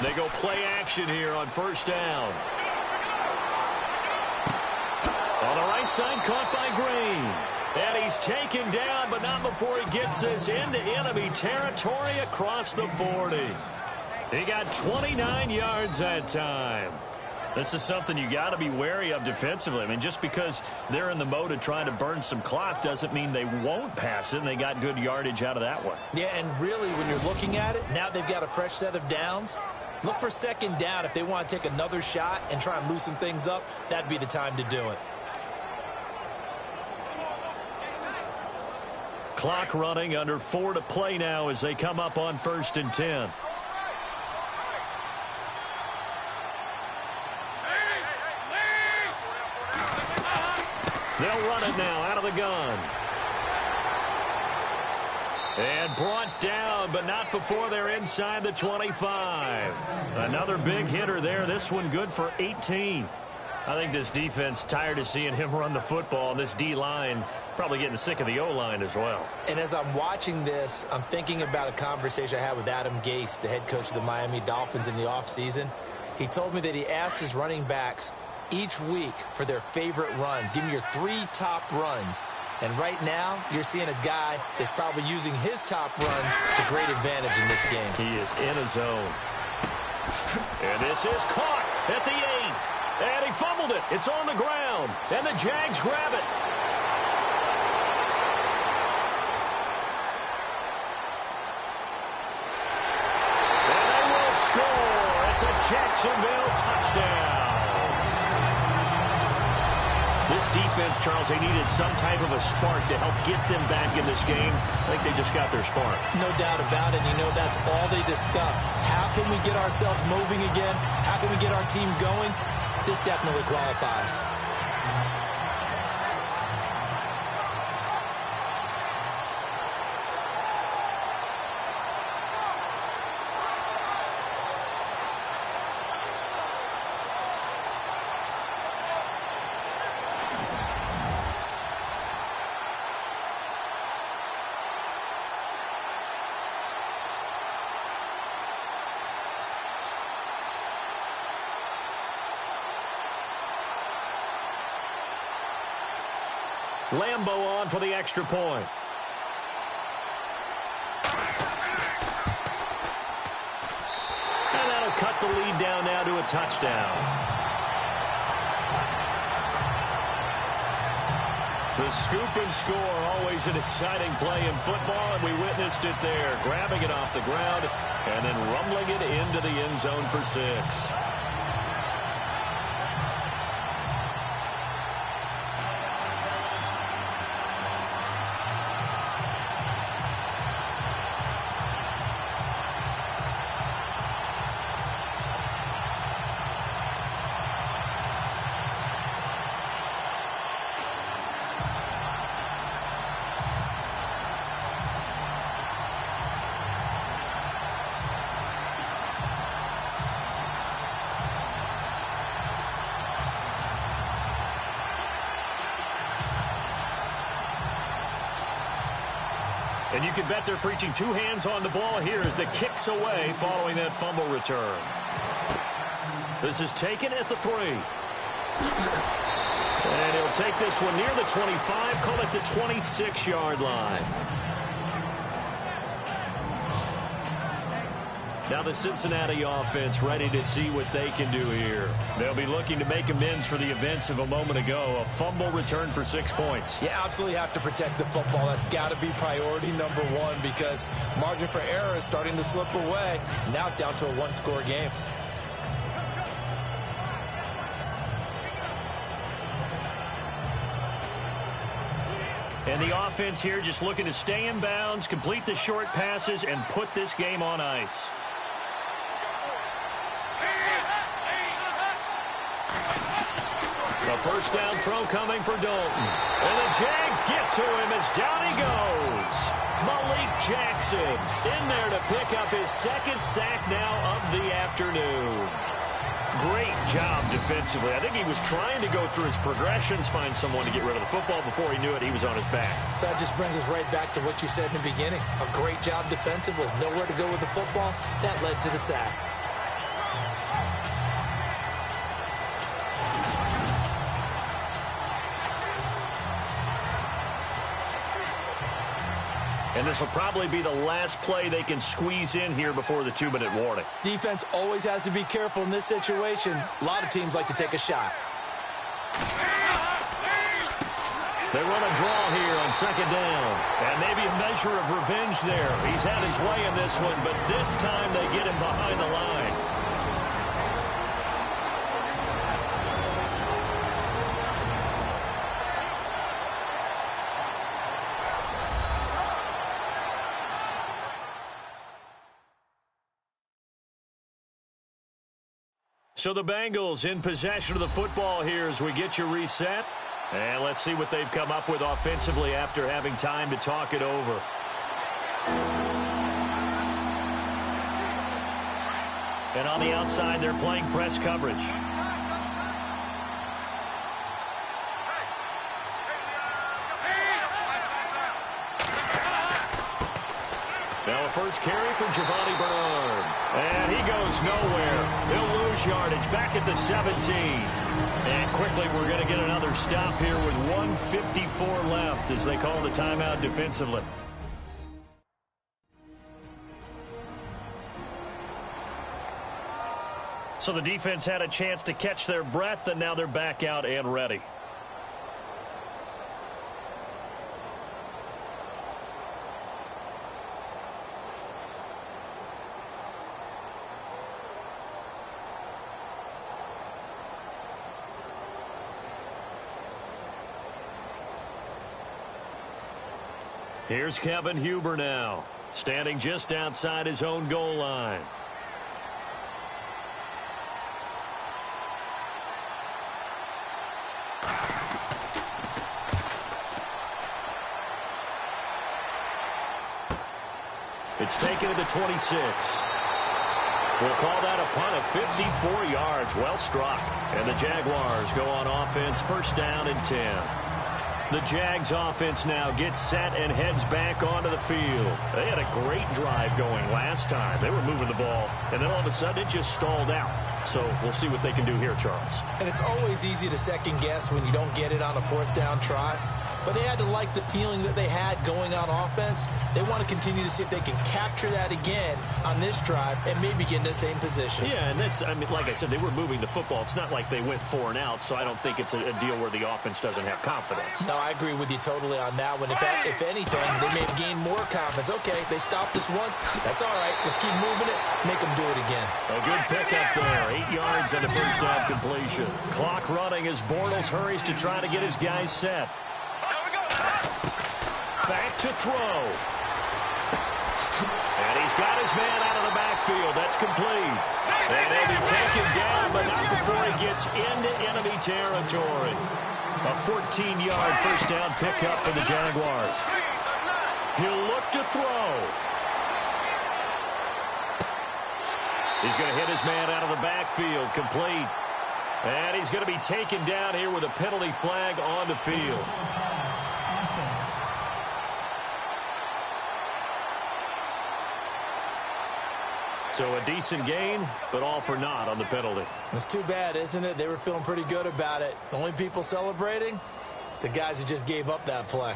They go play action here on 1st down. On the right side, caught by Green. And he's taken down, but not before he gets this into enemy territory across the 40. He got 29 yards that time. This is something you got to be wary of defensively. I mean, just because they're in the mode of trying to burn some clock doesn't mean they won't pass it, and they got good yardage out of that one. Yeah, and really, when you're looking at it, now they've got a fresh set of downs. Look for 2nd down. If they want to take another shot and try and loosen things up, that'd be the time to do it. Clock running, under 4 to play now as they come up on 1st and 10. They'll run it now out of the gun. And brought down, but not before they're inside the 25. Another big hitter there. This one good for 18. I think this defense tired of seeing him run the football, and this D-line probably getting sick of the O-line as well. And as I'm watching this, I'm thinking about a conversation I had with Adam Gase, the head coach of the Miami Dolphins in the offseason. He told me that he asked his running backs each week for their favorite runs. Give me your 3 top runs. And right now, you're seeing a guy that's probably using his top runs to great advantage in this game. He is in a zone. And this is caught at the 8. And he fumbled it. It's on the ground. And the Jags grab it. And they will score. It's a Jacksonville touchdown. This defense, Charles, they needed some type of a spark to help get them back in this game. I think they just got their spark. No doubt about it. You know, that's all they discussed. How can we get ourselves moving again? How can we get our team going? This definitely qualifies. Lambeau on for the extra point. And that'll cut the lead down now to a touchdown. The scoop and score, always an exciting play in football, and we witnessed it there, grabbing it off the ground and then rumbling it into the end zone for 6. And you can bet they're preaching 2 hands on the ball here as the kick's away following that fumble return. This is taken at the 3. And he'll take this one near the 25, call it the 26-yard line. Now the Cincinnati offense ready to see what they can do here. They'll be looking to make amends for the events of a moment ago. A fumble return for 6 points. You absolutely have to protect the football. That's got to be priority number 1 because margin for error is starting to slip away. Now it's down to a 1-score game. And the offense here just looking to stay in bounds, complete the short passes, and put this game on ice. A first down throw coming for Dalton. And the Jags get to him as down he goes. Malik Jackson in there to pick up his 2nd sack now of the afternoon. Great job defensively. I think he was trying to go through his progressions, find someone to get rid of the football. Before he knew it, he was on his back. So that just brings us right back to what you said in the beginning. A great job defensively. Nowhere to go with the football. That led to the sack. And this will probably be the last play they can squeeze in here before the 2-minute warning. Defense always has to be careful in this situation. A lot of teams like to take a shot. They run a draw here on 2nd down. And maybe a measure of revenge there. He's had his way in this one, but this time they get him behind the line. So the Bengals in possession of the football here as we get you reset. And let's see what they've come up with offensively after having time to talk it over. And on the outside, they're playing press coverage. Now a first carry for Giovanni Bernard. And he goes nowhere. He'll lose yardage back at the 17. And quickly we're going to get another stop here with 1:54 left as they call the timeout defensively. So the defense had a chance to catch their breath, and now they're back out and ready. Here's Kevin Huber now, standing just outside his own goal line. It's taken to the 26. We'll call that a punt of 54 yards. Well struck. And the Jaguars go on offense, first down and 10. The Jags offense now gets set and heads back onto the field. They had a great drive going last time. They were moving the ball, and then all of a sudden it just stalled out. So we'll see what they can do here, Charles. And it's always easy to second guess when you don't get it on a 4th down try. but they had to like the feeling that they had going on offense. They want to continue to see if they can capture that again on this drive and maybe get in the same position. Yeah, and that's, I mean, like I said, they were moving the football. It's not like they went 4 and out, so I don't think it's a deal where the offense doesn't have confidence. No, I agree with you totally on that one. If anything, they may have gained more confidence. Okay, they stopped us once. That's all right. Let's keep moving it. Make them do it again. A good pickup there. 8 yards and a first down completion. Clock running as Bortles hurries to try to get his guys set. Back to throw. And he's got his man out of the backfield. That's complete. And he'll be taken down, but not before he gets into enemy territory. A 14-yard first down pickup for the Jaguars. He'll look to throw. He's going to hit his man out of the backfield. Complete. And he's going to be taken down here with a penalty flag on the field. So a decent gain, but all for naught on the penalty. It's too bad, isn't it? They were feeling pretty good about it. The only people celebrating, the guys who just gave up that play.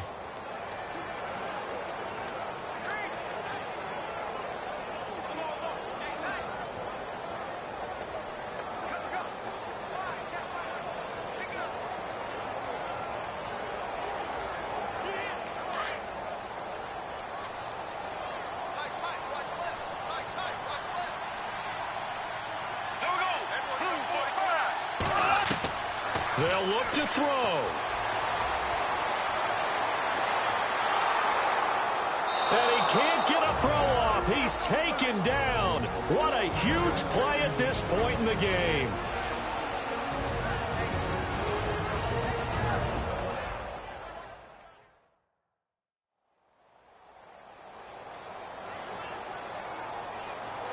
They'll look to throw. And he can't get a throw off. He's taken down. What a huge play at this point in the game.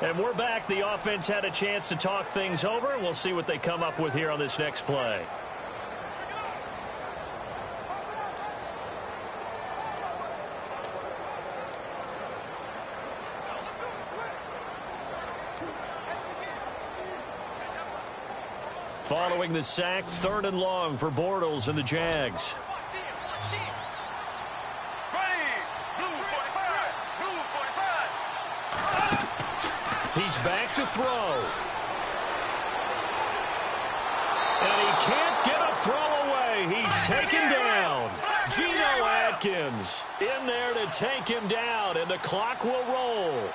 And we're back. The offense had a chance to talk things over. We'll see what they come up with here on this next play. Following the sack, 3rd and long for Bortles and the Jags. He's back to throw. And he can't get a throw away. He's taken down. Geno Atkins in there to take him down, and the clock will roll.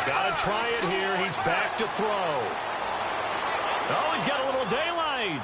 Got to try it here. He's back to throw. Oh, he's got a little daylight.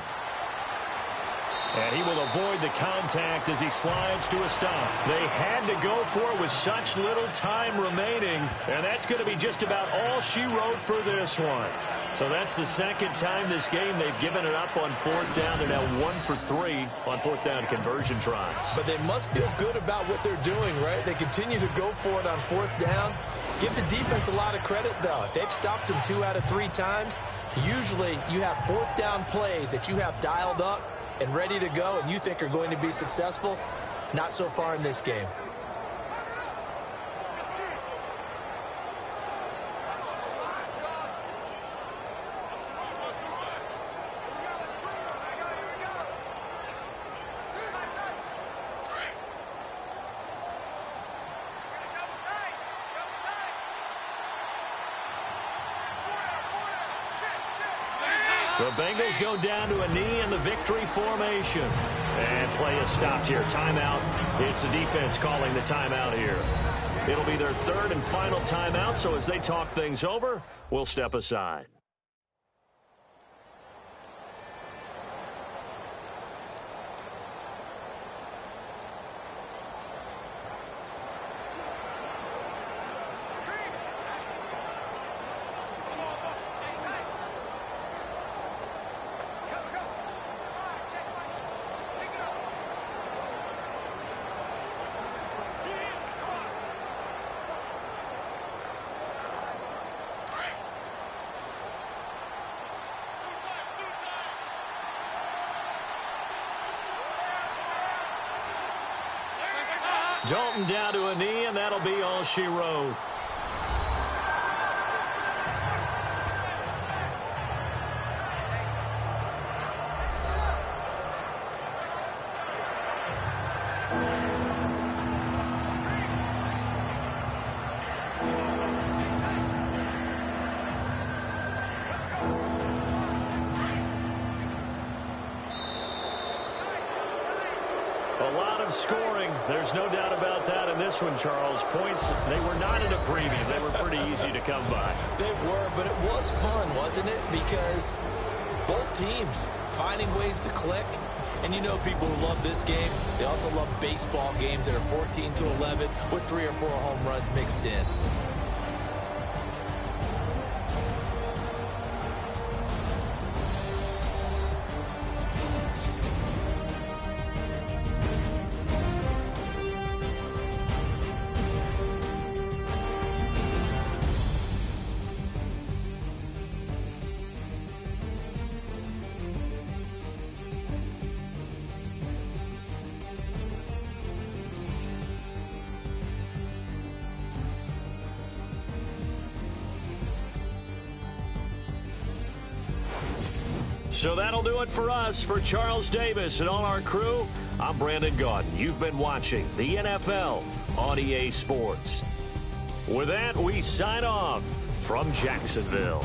And he will avoid the contact as he slides to a stop. They had to go for it with such little time remaining, and that's going to be just about all she wrote for this one. So that's the second time this game they've given it up on 4th down. They're now 1 for 3 on 4th down conversion tries. But they must feel good about what they're doing, right? They continue to go for it on 4th down. Give the defense a lot of credit, though. If they've stopped them 2 out of 3 times, usually you have 4th down plays that you have dialed up and ready to go and you think are going to be successful. Not so far in this game. The Bengals go down to a knee in the victory formation. And play is stopped here. Timeout. It's the defense calling the timeout here. It'll be their 3rd and final timeout, so as they talk things over, we'll step aside. Dalton down to a knee, and that'll be all she wrote. A lot of scoring. There's no doubt about that in this one, Charles. Points, they were not in a preview. They were pretty easy to come by. They were, but it was fun, wasn't it? Because both teams finding ways to click. And you know people who love this game, they also love baseball games that are 14-11 with 3 or 4 home runs mixed in. So that'll do it for us. For Charles Davis and all our crew, I'm Brandon Gaudin. You've been watching the NFL on EA Sports. With that, we sign off from Jacksonville.